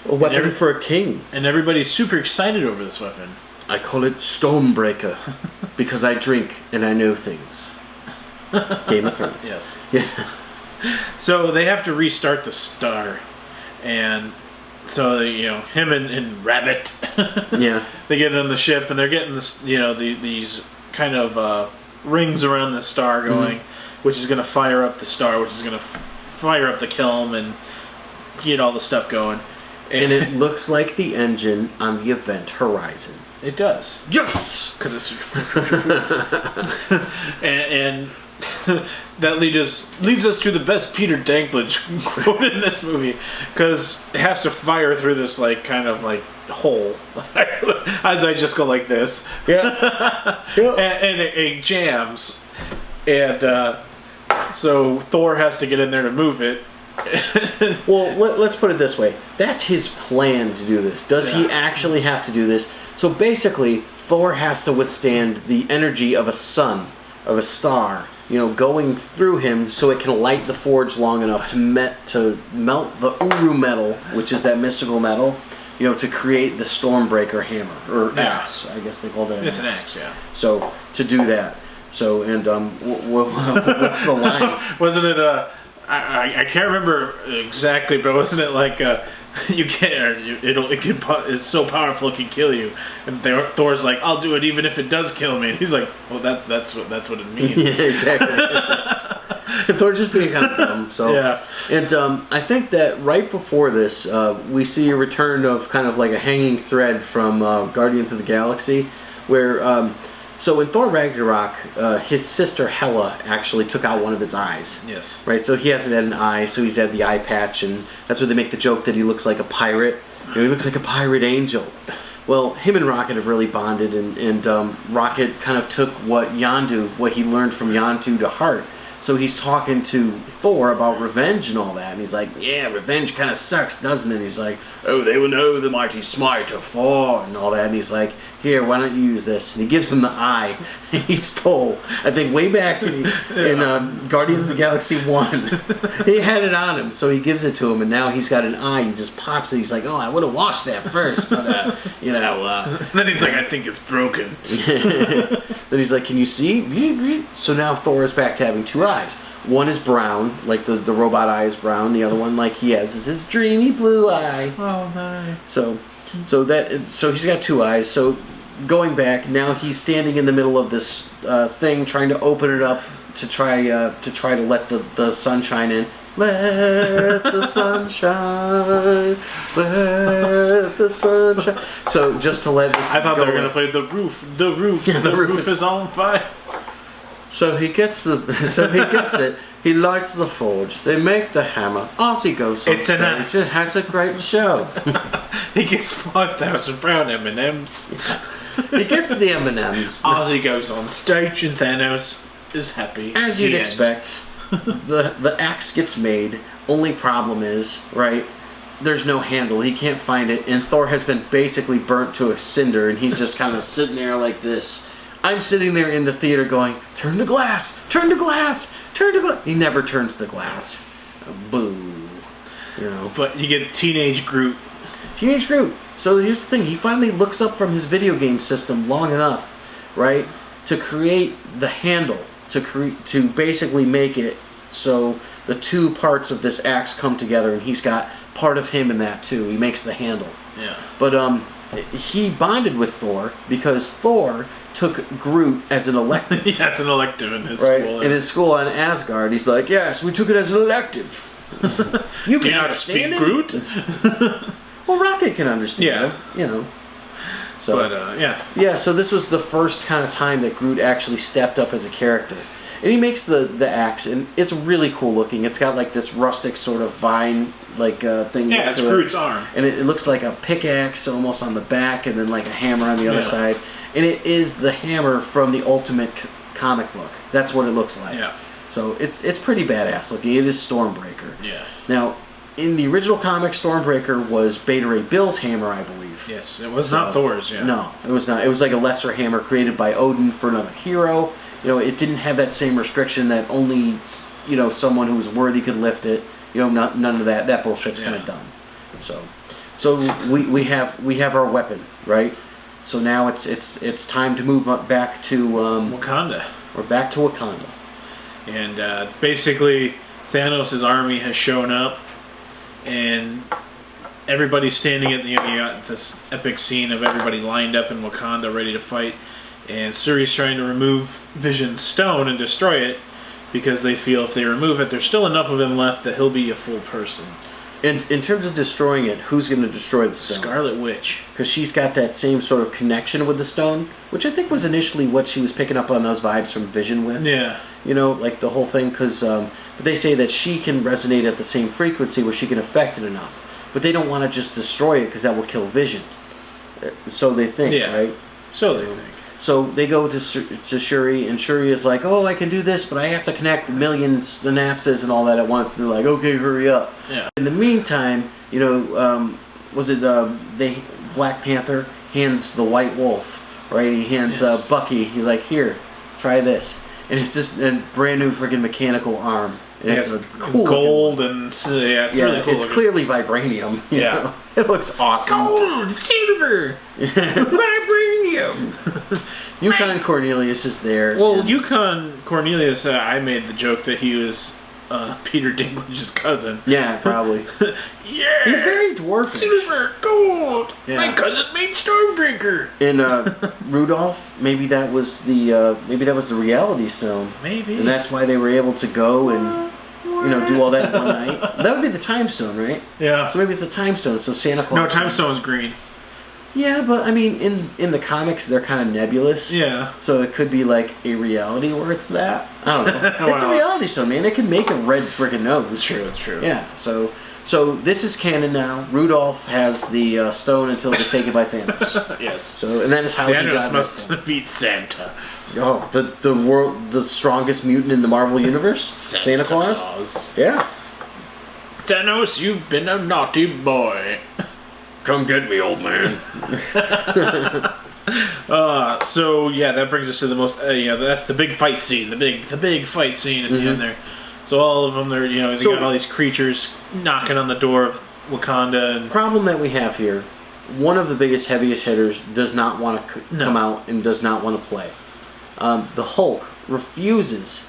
Speaker 1: A weapon for a king.
Speaker 2: And everybody's super excited over this weapon.
Speaker 1: I call it Stormbreaker because I drink and I know things. Game of Thrones.
Speaker 2: Yes.
Speaker 1: Yeah.
Speaker 2: So they have to restart the star. And so, him and Rabbit,
Speaker 1: Yeah.
Speaker 2: they get on the ship and they're getting this, these kind of rings around the star going, which is going to fire up the star, which is going to fire up the kiln and get all the stuff going.
Speaker 1: And it looks like the engine on the Event Horizon.
Speaker 2: It does.
Speaker 1: Yes!
Speaker 2: Because it's... and that leads us to the best Peter Dinklage quote in this movie, because it has to fire through this kind of hole as I just go like this.
Speaker 1: Yeah.
Speaker 2: And it jams, and so Thor has to get in there to move it.
Speaker 1: Well, let's put it this way. That's his plan to do this. Does he actually have to do this? So basically, Thor has to withstand the energy of a sun, of a star, going through him so it can light the forge long enough to melt the Uru metal, which is that mystical metal, to create the Stormbreaker hammer, or axe, I guess they called it.
Speaker 2: It's an axe, yeah.
Speaker 1: So, to do that. So, and what's the line?
Speaker 2: Wasn't it I can't remember exactly, but wasn't it it's so powerful it can kill you? And Thor's like, I'll do it even if it does kill me. And he's like, well, that's what it means.
Speaker 1: Yeah, exactly. Thor's just being kind of dumb. So
Speaker 2: yeah.
Speaker 1: And I think that right before this, we see a return of kind of like a hanging thread from Guardians of the Galaxy, where. So in Thor Ragnarok, his sister Hela actually took out one of his eyes.
Speaker 2: Yes.
Speaker 1: Right, so he hasn't had an eye, so he's had the eye patch, and that's where they make the joke that he looks like a pirate. He looks like a pirate angel. Well, him and Rocket have really bonded, and Rocket kind of took what he learned from Yondu to heart. So he's talking to Thor about revenge and all that, and he's like, yeah, revenge kind of sucks, doesn't it? And he's like, oh, they will know the mighty smite of Thor, and all that, and he's like, here, why don't you use this? And he gives him the eye he stole, I think, way back in Guardians of the Galaxy 1. He had it on him, so he gives it to him, and now he's got an eye, he just pops it, he's like, oh, I would have washed that first, but,
Speaker 2: Then he's like, I think it's broken.
Speaker 1: Then he's like, can you see? So now Thor is back to having two eyes. One is brown, like the robot eye is brown. The other one, like he has, is his dreamy blue eye.
Speaker 2: Oh, nice.
Speaker 1: So he's got two eyes. So going back, now he's standing in the middle of this thing, trying to open it up to try to let the sunshine in. Let the sunshine, let the sunshine. So just to let this
Speaker 2: I thought
Speaker 1: go
Speaker 2: they were going to play the roof. The roof. Yeah, the roof is on fire.
Speaker 1: So he gets it. He lights the forge. They make the hammer. Ozzy goes on
Speaker 2: it's an
Speaker 1: stage.
Speaker 2: axe.
Speaker 1: It has a great show.
Speaker 2: He gets 5,000 brown M&Ms.
Speaker 1: He gets the M&Ms.
Speaker 2: Ozzy goes on stage and Thanos is happy.
Speaker 1: As you'd expect, the axe gets made. Only problem is, right, there's no handle. He can't find it. And Thor has been basically burnt to a cinder. And he's just kind of sitting there like this. I'm sitting there in the theater going, turn to glass, turn to glass, turn to glass. He never turns to glass. Boo.
Speaker 2: But you get Teenage Groot.
Speaker 1: Teenage Groot. So here's the thing. He finally looks up from his video game system long enough, right, to create the handle, to basically make it so the two parts of this axe come together, and he's got part of him in that too. He makes the handle.
Speaker 2: Yeah.
Speaker 1: But he bonded with Thor because Thor took Groot as an elective.
Speaker 2: Yeah, it's an elective in his
Speaker 1: right?
Speaker 2: school.
Speaker 1: In his school on Asgard, he's like, yes, we took it as an elective. You can
Speaker 2: understand
Speaker 1: speak
Speaker 2: Groot?
Speaker 1: Well, Rocket can understand him, So,
Speaker 2: but, yeah.
Speaker 1: Yeah, so this was the first kind of time that Groot actually stepped up as a character. And he makes the axe, and it's really cool looking. It's got like this rustic sort of vine thing.
Speaker 2: Yeah, it's Groot's arm.
Speaker 1: And it looks like a pickaxe almost on the back, and then like a hammer on the other side. And it is the hammer from the Ultimate comic book. That's what it looks like.
Speaker 2: Yeah.
Speaker 1: So it's pretty badass looking. It is Stormbreaker.
Speaker 2: Yeah.
Speaker 1: Now, in the original comic, Stormbreaker was Beta Ray Bill's hammer, I believe.
Speaker 2: Yes, it was not Thor's, yeah.
Speaker 1: No, it was not. It was like a lesser hammer created by Odin for another hero. It didn't have that same restriction that only someone who's worthy could lift it. None of that. That bullshit's kind of done. So we have our weapon, right? So now it's time to move up back to
Speaker 2: Wakanda.
Speaker 1: We're back to Wakanda,
Speaker 2: and basically Thanos' army has shown up, and everybody's standing at the end. You got this epic scene of everybody lined up in Wakanda, ready to fight, and Shuri's trying to remove Vision's stone and destroy it because they feel if they remove it, there's still enough of him left that he'll be a full person.
Speaker 1: And in terms of destroying it, who's going to destroy the stone?
Speaker 2: Scarlet Witch.
Speaker 1: Because she's got that same sort of connection with the stone, which I think was initially what she was picking up on those vibes from Vision with.
Speaker 2: Yeah.
Speaker 1: Like the whole thing, because they say that she can resonate at the same frequency where she can affect it enough. But they don't want to just destroy it because that will kill Vision. So they think, right?
Speaker 2: So they think.
Speaker 1: So they go to Shuri, and Shuri is like, "Oh, I can do this, but I have to connect millions synapses and all that at once." And they're like, "Okay, hurry up."
Speaker 2: Yeah.
Speaker 1: In the meantime, Black Panther hands the White Wolf, right? He hands Bucky. He's like, "Here, try this," and it's just a brand new freaking mechanical arm. And it's a cool
Speaker 2: gold and it's really cool.
Speaker 1: It's clearly vibranium. You know? It looks awesome.
Speaker 2: Gold, silver, vibranium.
Speaker 1: Yukon Cornelius is there.
Speaker 2: Well, Yukon Cornelius, I made the joke that he was Peter Dinklage's cousin.
Speaker 1: Yeah, probably.
Speaker 2: Yeah,
Speaker 1: he's very dwarfish.
Speaker 2: Silver, gold.
Speaker 1: Yeah.
Speaker 2: My cousin made Stormbreaker.
Speaker 1: And Rudolph, maybe that was the reality stone.
Speaker 2: Maybe.
Speaker 1: And that's why they were able to go and do all that in one night. That would be the time stone, right?
Speaker 2: Yeah.
Speaker 1: So maybe it's the time stone. So Santa Claus.
Speaker 2: No, time stone's green.
Speaker 1: Yeah, but I mean, in the comics, they're kind of nebulous.
Speaker 2: Yeah.
Speaker 1: So it could be like a reality where it's that. I don't know. It's a reality stone, man. It can make a red freaking nose.
Speaker 2: True.
Speaker 1: Yeah. So this is canon now. Rudolph has the stone until it was taken by Thanos.
Speaker 2: Yes.
Speaker 1: So and that is how he
Speaker 2: Thanos
Speaker 1: got
Speaker 2: must beat Santa.
Speaker 1: Oh, the strongest mutant in the Marvel universe, Santa Claus. Yeah.
Speaker 2: Thanos, you've been a naughty boy.
Speaker 1: Come get me, old man.
Speaker 2: So yeah, that brings us to the most. That's the big fight scene. The big fight scene at the end there. So all of them, they got all these creatures knocking on the door of Wakanda. And
Speaker 1: problem that we have here, one of the biggest, heaviest hitters does not want to come out and does not want to play. The Hulk refuses.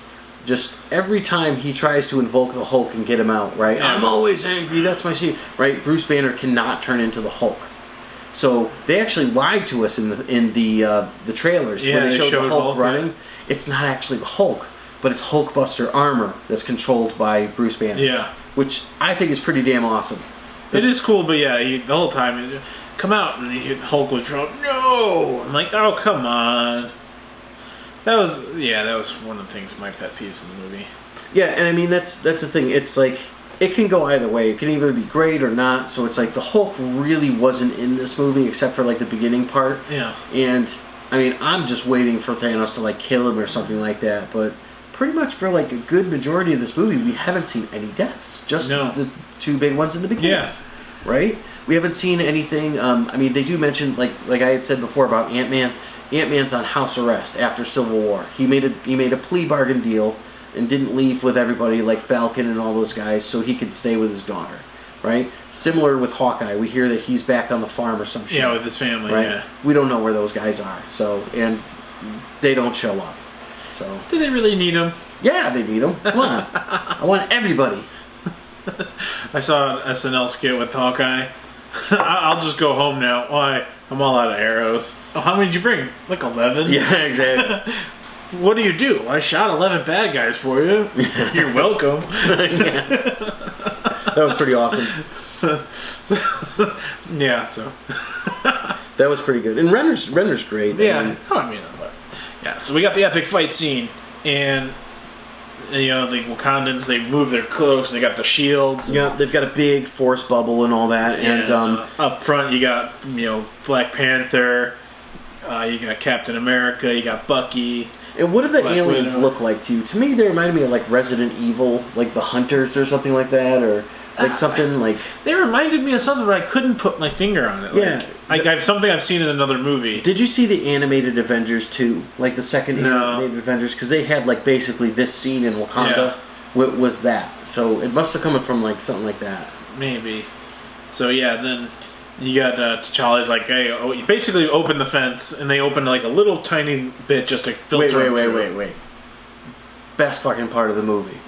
Speaker 1: Just every time he tries to invoke the Hulk and get him out, right?
Speaker 2: Yeah.
Speaker 1: I'm always angry. That's my shit, right? Bruce Banner cannot turn into the Hulk. So they actually lied to us in the trailers when they showed the Hulk running. It's not actually the Hulk, but it's Hulkbuster armor that's controlled by Bruce Banner.
Speaker 2: Yeah,
Speaker 1: which I think is pretty damn awesome.
Speaker 2: It is cool, but the whole time, come out, and the Hulk was no. I'm like, oh, come on. That was one of the things, my pet peeves in the movie.
Speaker 1: Yeah, and I mean that's the thing. It's like it can go either way. It can either be great or not. So it's like the Hulk really wasn't in this movie except for like the beginning part.
Speaker 2: Yeah.
Speaker 1: And I mean, I'm just waiting for Thanos to like kill him or something like that. But pretty much for like a good majority of this movie, we haven't seen any deaths. Just the two big ones in the beginning. Yeah. Right. We haven't seen anything. I mean, they do mention like I had said before about Ant-Man. Ant-Man's on house arrest after Civil War. He made a plea bargain deal and didn't leave with everybody like Falcon and all those guys so he could stay with his daughter, right? Similar with Hawkeye. We hear that he's back on the farm or some shit.
Speaker 2: Yeah, with his family,
Speaker 1: right?
Speaker 2: Yeah.
Speaker 1: We don't know where those guys are, and they don't show up. So
Speaker 2: do they really need them?
Speaker 1: Yeah, they need them. Come on. I want everybody.
Speaker 2: I saw an SNL skit with Hawkeye. I'll just go home now. Why? I'm all out of arrows. Oh, how many did you bring? Like 11?
Speaker 1: Yeah, exactly.
Speaker 2: What do you do? I shot 11 bad guys for you. You're welcome.
Speaker 1: That was pretty awesome.
Speaker 2: Yeah, so.
Speaker 1: That was pretty good. And Renner's great.
Speaker 2: Yeah. Yeah, so we got the epic fight scene. And the Wakandans, they move their cloaks, they got the shields.
Speaker 1: Yeah, they've got a big force bubble and all that. And
Speaker 2: up front, you got Black Panther, you got Captain America, you got Bucky.
Speaker 1: And what do the aliens look like to you? To me, they reminded me of like Resident Evil, like the Hunters or something like that, or like something like.
Speaker 2: They reminded me of something, but I couldn't put my finger on it.
Speaker 1: Yeah,
Speaker 2: I've something I've seen in another movie.
Speaker 1: Did you see the animated Avengers 2? Like the second animated Avengers, because they had like basically this scene in Wakanda was that. So it must have come from like something like that.
Speaker 2: Maybe. So yeah, then you got T'Challa's like, hey, you basically open the fence, and they open like a little tiny bit just to filter.
Speaker 1: Wait. Best fucking part of the movie.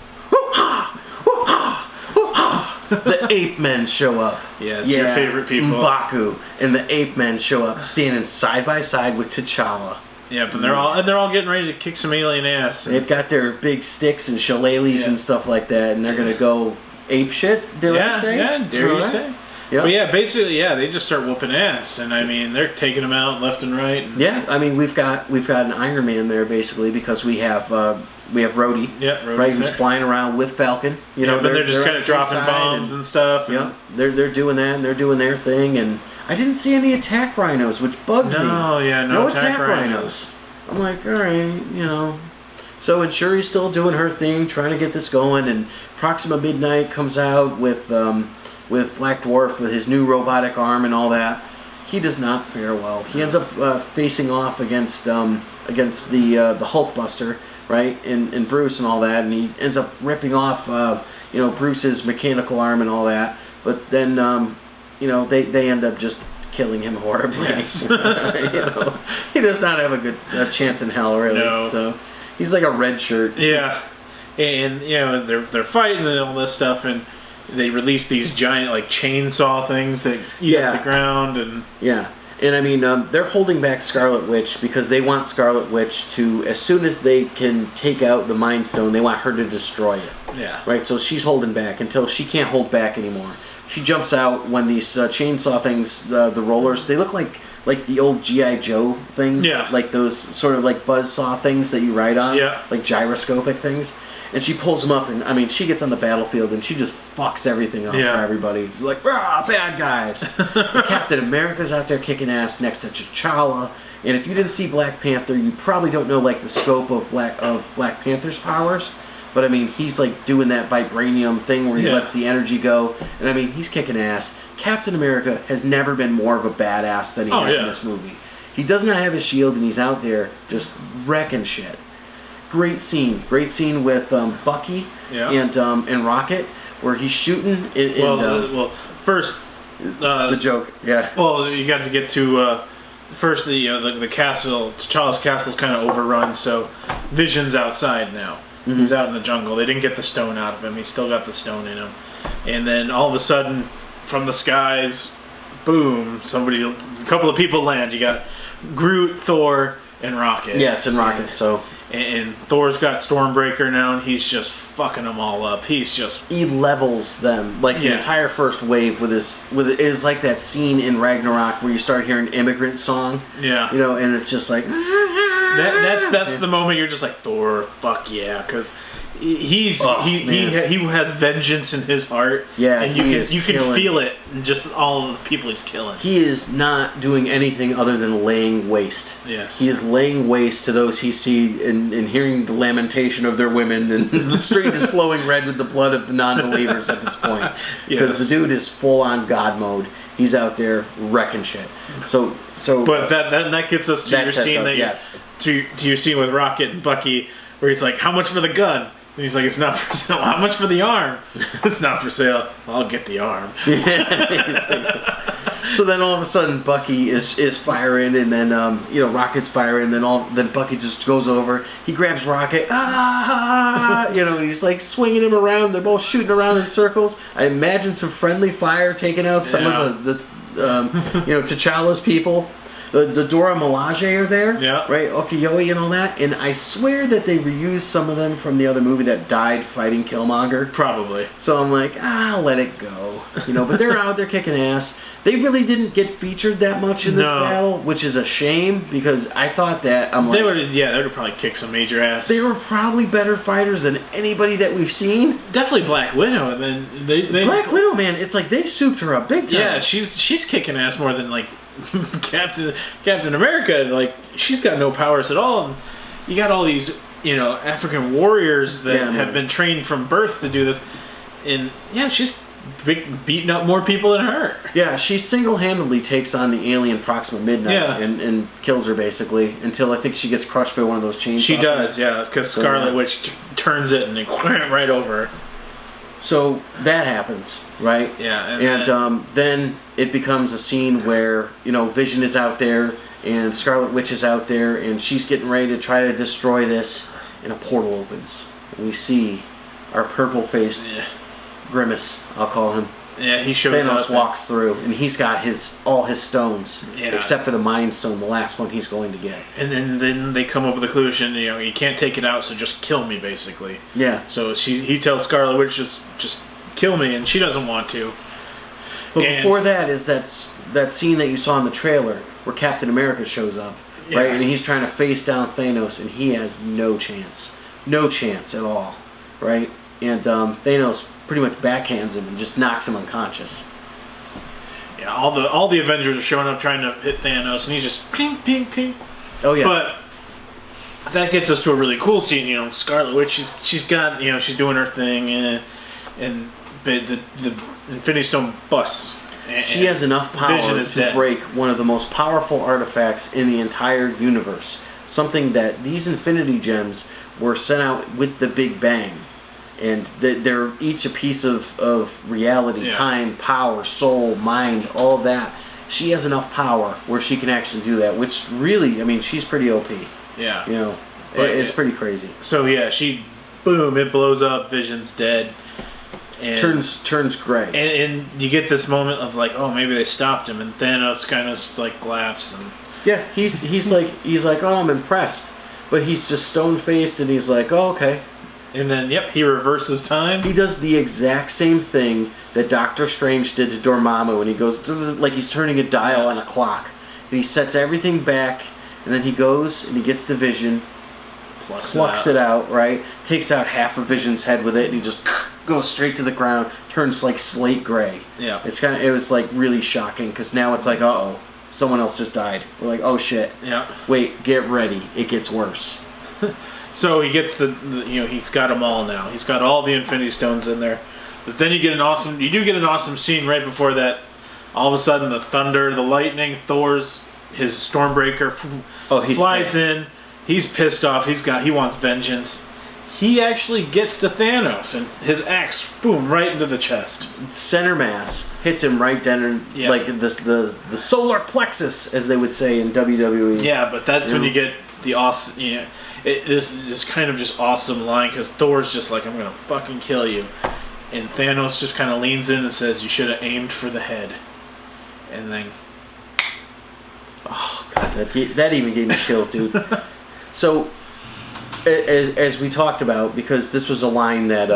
Speaker 1: The ape men show up.
Speaker 2: Yes, your favorite people.
Speaker 1: M'Baku and the ape men show up, standing side by side with T'Challa.
Speaker 2: Yeah, but they're all getting ready to kick some alien ass.
Speaker 1: They've got their big sticks and shillelaghs and stuff like that, and they're gonna go ape shit. Dare I say?
Speaker 2: Yeah, dare you say?
Speaker 1: Yep.
Speaker 2: But yeah, basically, they just start whooping ass, and I mean, they're taking them out left and right.
Speaker 1: Yeah, I mean, we've got an Iron Man there basically because we have Rhodey.
Speaker 2: Yeah, Rhodey's
Speaker 1: right, who's
Speaker 2: there.
Speaker 1: flying around with Falcon. You know,
Speaker 2: but they're just kind of dropping bombs and stuff.
Speaker 1: Yeah, they're doing that, and they're doing their thing, and I didn't see any attack rhinos, which bugged me.
Speaker 2: No attack rhinos.
Speaker 1: I'm like, all right, you know. So, and Shuri's still doing her thing, trying to get this going, and Proxima Midnight comes out with Black Dwarf with his new robotic arm and all that. He does not fare well. He ends up facing off against the Hulkbuster, right, and Bruce and all that, and he ends up ripping off Bruce's mechanical arm and all that. But then they end up just killing him horribly.
Speaker 2: Yes.
Speaker 1: He does not have a chance in hell, really.
Speaker 2: No.
Speaker 1: So he's like a red shirt.
Speaker 2: Yeah, and they're fighting and all this stuff, and they release these giant like chainsaw things that eat up the ground, and
Speaker 1: and I mean they're holding back Scarlet Witch because they want Scarlet Witch to, as soon as they can take out the Mind Stone, they want her to destroy it.
Speaker 2: Yeah.
Speaker 1: Right. So she's holding back until she can't hold back anymore. She jumps out when these chainsaw things, the rollers, they look like the old G.I. Joe things.
Speaker 2: Yeah.
Speaker 1: Like those sort of like buzzsaw things that you ride on.
Speaker 2: Yeah.
Speaker 1: Like gyroscopic things. And she pulls them up, and I mean, she gets on the battlefield, and she just fucks everything up for everybody. She's like, rah, bad guys. Captain America's out there kicking ass next to T'Challa. And if you didn't see Black Panther, you probably don't know like the scope of Black Panther's powers. But I mean, he's like doing that vibranium thing where he lets the energy go. And I mean, he's kicking ass. Captain America has never been more of a badass than he has in this movie. He does not have a shield, and he's out there just wrecking shit. Great scene with Bucky and Rocket, where he's shooting.
Speaker 2: First
Speaker 1: the joke,
Speaker 2: Well, you got to get to first the castle. T'Challa's castle's kind of overrun, so Vision's outside now. Mm-hmm. He's out in the jungle. They didn't get the stone out of him. He's still got the stone in him. And then all of a sudden, from the skies, boom! A couple of people land. You got Groot, Thor, and Rocket.
Speaker 1: Yes, and Rocket.
Speaker 2: And Thor's got Stormbreaker now, and he's just fucking them all up. He
Speaker 1: levels them like the entire first wave with it is like that scene in Ragnarok where you start hearing Immigrant Song.
Speaker 2: Yeah,
Speaker 1: and it's just like
Speaker 2: that's the moment you're just like, Thor, fuck yeah, because he has vengeance in his heart.
Speaker 1: Yeah,
Speaker 2: and you can feel it in just all of the people he's killing.
Speaker 1: He is not doing anything other than laying waste.
Speaker 2: Yes,
Speaker 1: he is laying waste to those he sees and hearing the lamentation of their women, and the street is flowing red with the blood of the non-believers at this point because the dude is full on God mode. He's out there wrecking shit.
Speaker 2: But that gets us to your scene to your scene with Rocket and Bucky, where he's like, "How much for the gun?" And he's like, "It's not for sale." "How much for the arm?" "It's not for sale." "I'll get the arm."
Speaker 1: So then all of a sudden Bucky is firing, and then Rocket's firing, and then Bucky just goes over. He grabs Rocket, and he's like swinging him around. They're both shooting around in circles. I imagine some friendly fire taking out some of the T'Challa's people. The Dora Milaje are there, right? Okiyoe and all that, and I swear that they reused some of them from the other movie that died fighting Killmonger.
Speaker 2: Probably.
Speaker 1: So I'm like, let it go, But they're out there kicking ass. They really didn't get featured that much in this battle, which is a shame because I thought that
Speaker 2: they would have probably kicked some major ass.
Speaker 1: They were probably better fighters than anybody that we've seen.
Speaker 2: Definitely Black Widow, and then they
Speaker 1: Black Widow, man, it's like they souped her up big time.
Speaker 2: Yeah, she's kicking ass more than like Captain America. Like she's got no powers at all. And you got all these African warriors that have been trained from birth to do this, and she's beating up more people than her.
Speaker 1: Yeah, she single-handedly takes on the alien Proxima Midnight and kills her basically until I think she gets crushed by one of those chainsaws.
Speaker 2: She does, yeah, because Scarlet Witch turns it and it right over her.
Speaker 1: So that happens, right?
Speaker 2: Yeah,
Speaker 1: and then it becomes a scene where Vision is out there and Scarlet Witch is out there and she's getting ready to try to destroy this, and a portal opens. We see our purple-faced Grimace, I'll call him.
Speaker 2: Yeah, he shows up.
Speaker 1: Thanos walks through, and he's got all his stones,
Speaker 2: yeah,
Speaker 1: except for the Mind Stone, the last one he's going to get.
Speaker 2: And then they come up with the conclusion, you can't take it out, so just kill me, basically.
Speaker 1: Yeah.
Speaker 2: So he tells Scarlet Witch, just kill me, and she doesn't want to.
Speaker 1: But before that is that scene that you saw in the trailer where Captain America shows up, right? And he's trying to face down Thanos, and he has no chance at all, right? And Thanos pretty much backhands him and just knocks him unconscious.
Speaker 2: Yeah, all the Avengers are showing up trying to hit Thanos, and he's just ping, ping, ping.
Speaker 1: Oh yeah.
Speaker 2: But that gets us to a really cool scene. Scarlet Witch, she's got she's doing her thing, and the Infinity Stone busts.
Speaker 1: She has enough power to break one of the most powerful artifacts in the entire universe. Something that these Infinity Gems were sent out with the Big Bang. And they're each a piece of reality, time, power, soul, mind, all of that. She has enough power where she can actually do that, which really, she's pretty OP.
Speaker 2: Yeah.
Speaker 1: It's pretty crazy.
Speaker 2: So, boom, it blows up, Vision's dead. And
Speaker 1: turns gray.
Speaker 2: And you get this moment of like, oh, maybe they stopped him, and Thanos kind of like laughs. And
Speaker 1: yeah, he's like, oh, I'm impressed. But he's just stone-faced, and he's like, oh, okay.
Speaker 2: And then, he reverses time.
Speaker 1: He does the exact same thing that Dr. Strange did to Dormammu when he goes, like he's turning a dial on a clock. And he sets everything back, and then he goes and he gets the Vision, plucks it out, right? Takes out half of Vision's head with it, and he just goes straight to the ground, turns like slate gray.
Speaker 2: Yeah.
Speaker 1: It was like really shocking, because now it's like, uh-oh, someone else just died. We're like, oh shit.
Speaker 2: Yeah.
Speaker 1: Wait, get ready. It gets worse.
Speaker 2: So he gets he's got them all now. He's got all the Infinity Stones in there. But then you do get an awesome scene right before that. All of a sudden, the thunder, the lightning, his Stormbreaker flies in. He's pissed off. He wants vengeance. He actually gets to Thanos, and his axe, boom, right into the chest. Center
Speaker 1: mass hits him right down, like the solar plexus, as they would say in WWE.
Speaker 2: Yeah, but that's when you get the awesome. This is just kind of just awesome line, because Thor's just like, I'm gonna fucking kill you, and Thanos just kind of leans in and says, you should have aimed for the head, and then
Speaker 1: oh god, that even gave me chills, dude. So as we talked about, because this was a line that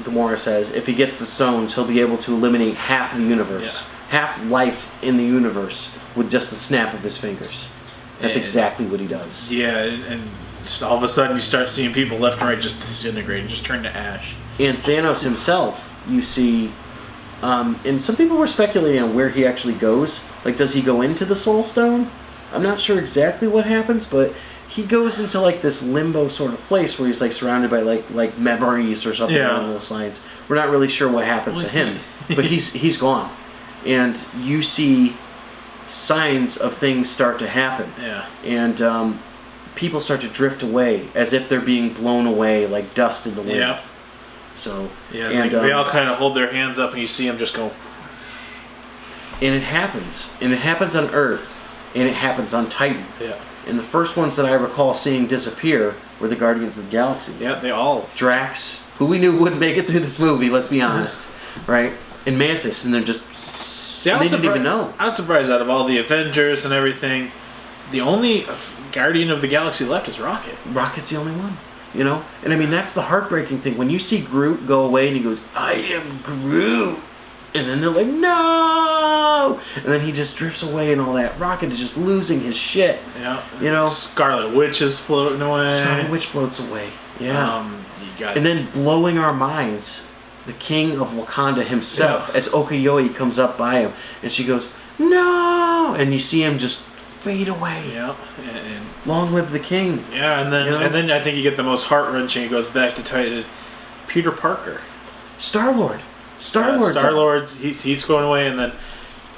Speaker 1: Gamora says, if he gets the stones, he'll be able to eliminate half of the universe, half life in the universe, with just the snap of his fingers. That's exactly what he does.
Speaker 2: Yeah, and all of a sudden you start seeing people left and right just disintegrate and just turn to ash.
Speaker 1: And Thanos himself, you see, and some people were speculating on where he actually goes. Like, does he go into the Soul Stone? I'm not sure exactly what happens, but he goes into like this limbo sort of place where he's like surrounded by like memories or something along those lines. We're not really sure what happens to him, but he's gone, and you see signs of things start to happen.
Speaker 2: Yeah,
Speaker 1: and people start to drift away as if they're being blown away like dust in the wind.
Speaker 2: Yeah.
Speaker 1: So
Speaker 2: and they all kind of hold their hands up, and you see them just go.
Speaker 1: And it happens on Earth, and it happens on Titan.
Speaker 2: Yeah.
Speaker 1: And the first ones that I recall seeing disappear were the Guardians of the Galaxy.
Speaker 2: Yeah, they all.
Speaker 1: Drax, who we knew wouldn't make it through this movie, let's be honest, right? And Mantis, and they're just.
Speaker 2: See,
Speaker 1: they didn't even know.
Speaker 2: I was surprised out of all the Avengers and everything, the only Guardian of the Galaxy left is Rocket.
Speaker 1: Rocket's the only one, you know? And I mean, that's the heartbreaking thing. When you see Groot go away and he goes, I am Groot. And then they're like, no! And then he just drifts away and all that. Rocket is just losing his shit.
Speaker 2: Yeah.
Speaker 1: You know?
Speaker 2: Scarlet Witch is floating away.
Speaker 1: Scarlet Witch floats away. Yeah.
Speaker 2: And
Speaker 1: then blowing our minds, the king of Wakanda himself, as Okoye comes up by him, and she goes, no! And you see him just fade away.
Speaker 2: Yeah. And
Speaker 1: long live the king.
Speaker 2: Yeah, and then I think you get the most heart-wrenching. It goes back to Titan. Peter Parker.
Speaker 1: Star-Lord Star-Lord's
Speaker 2: he's going away, and then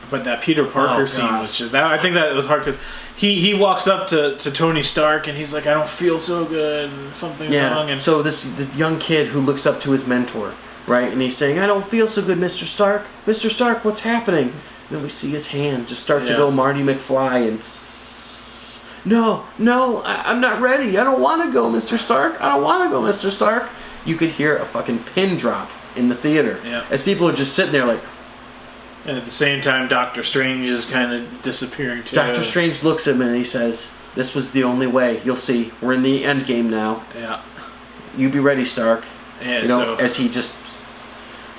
Speaker 2: but that Peter Parker scene was just that. I think that was hard because he walks up to Tony Stark and he's like, I don't feel so good, and something's wrong. And
Speaker 1: so the young kid who looks up to his mentor, right, and he's saying, I don't feel so good, Mr. Stark. Mr. Stark, what's happening? And then we see his hand just start to go Marty McFly and. No, I'm not ready. I don't want to go, Mr. Stark. I don't want to go, Mr. Stark. You could hear a fucking pin drop in the theater as people are just sitting there like.
Speaker 2: And at the same time, Dr. Strange is kind of disappearing too.
Speaker 1: Dr. Strange looks at him and he says, "This was the only way. You'll see. We're in the end game now.
Speaker 2: Yeah.
Speaker 1: You be ready, Stark."
Speaker 2: Yeah,
Speaker 1: as he just.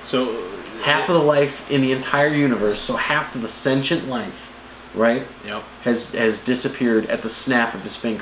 Speaker 2: So.
Speaker 1: Half of the life in the entire universe, so half of the sentient life, right?
Speaker 2: Yep.
Speaker 1: Has disappeared at the snap of his finger.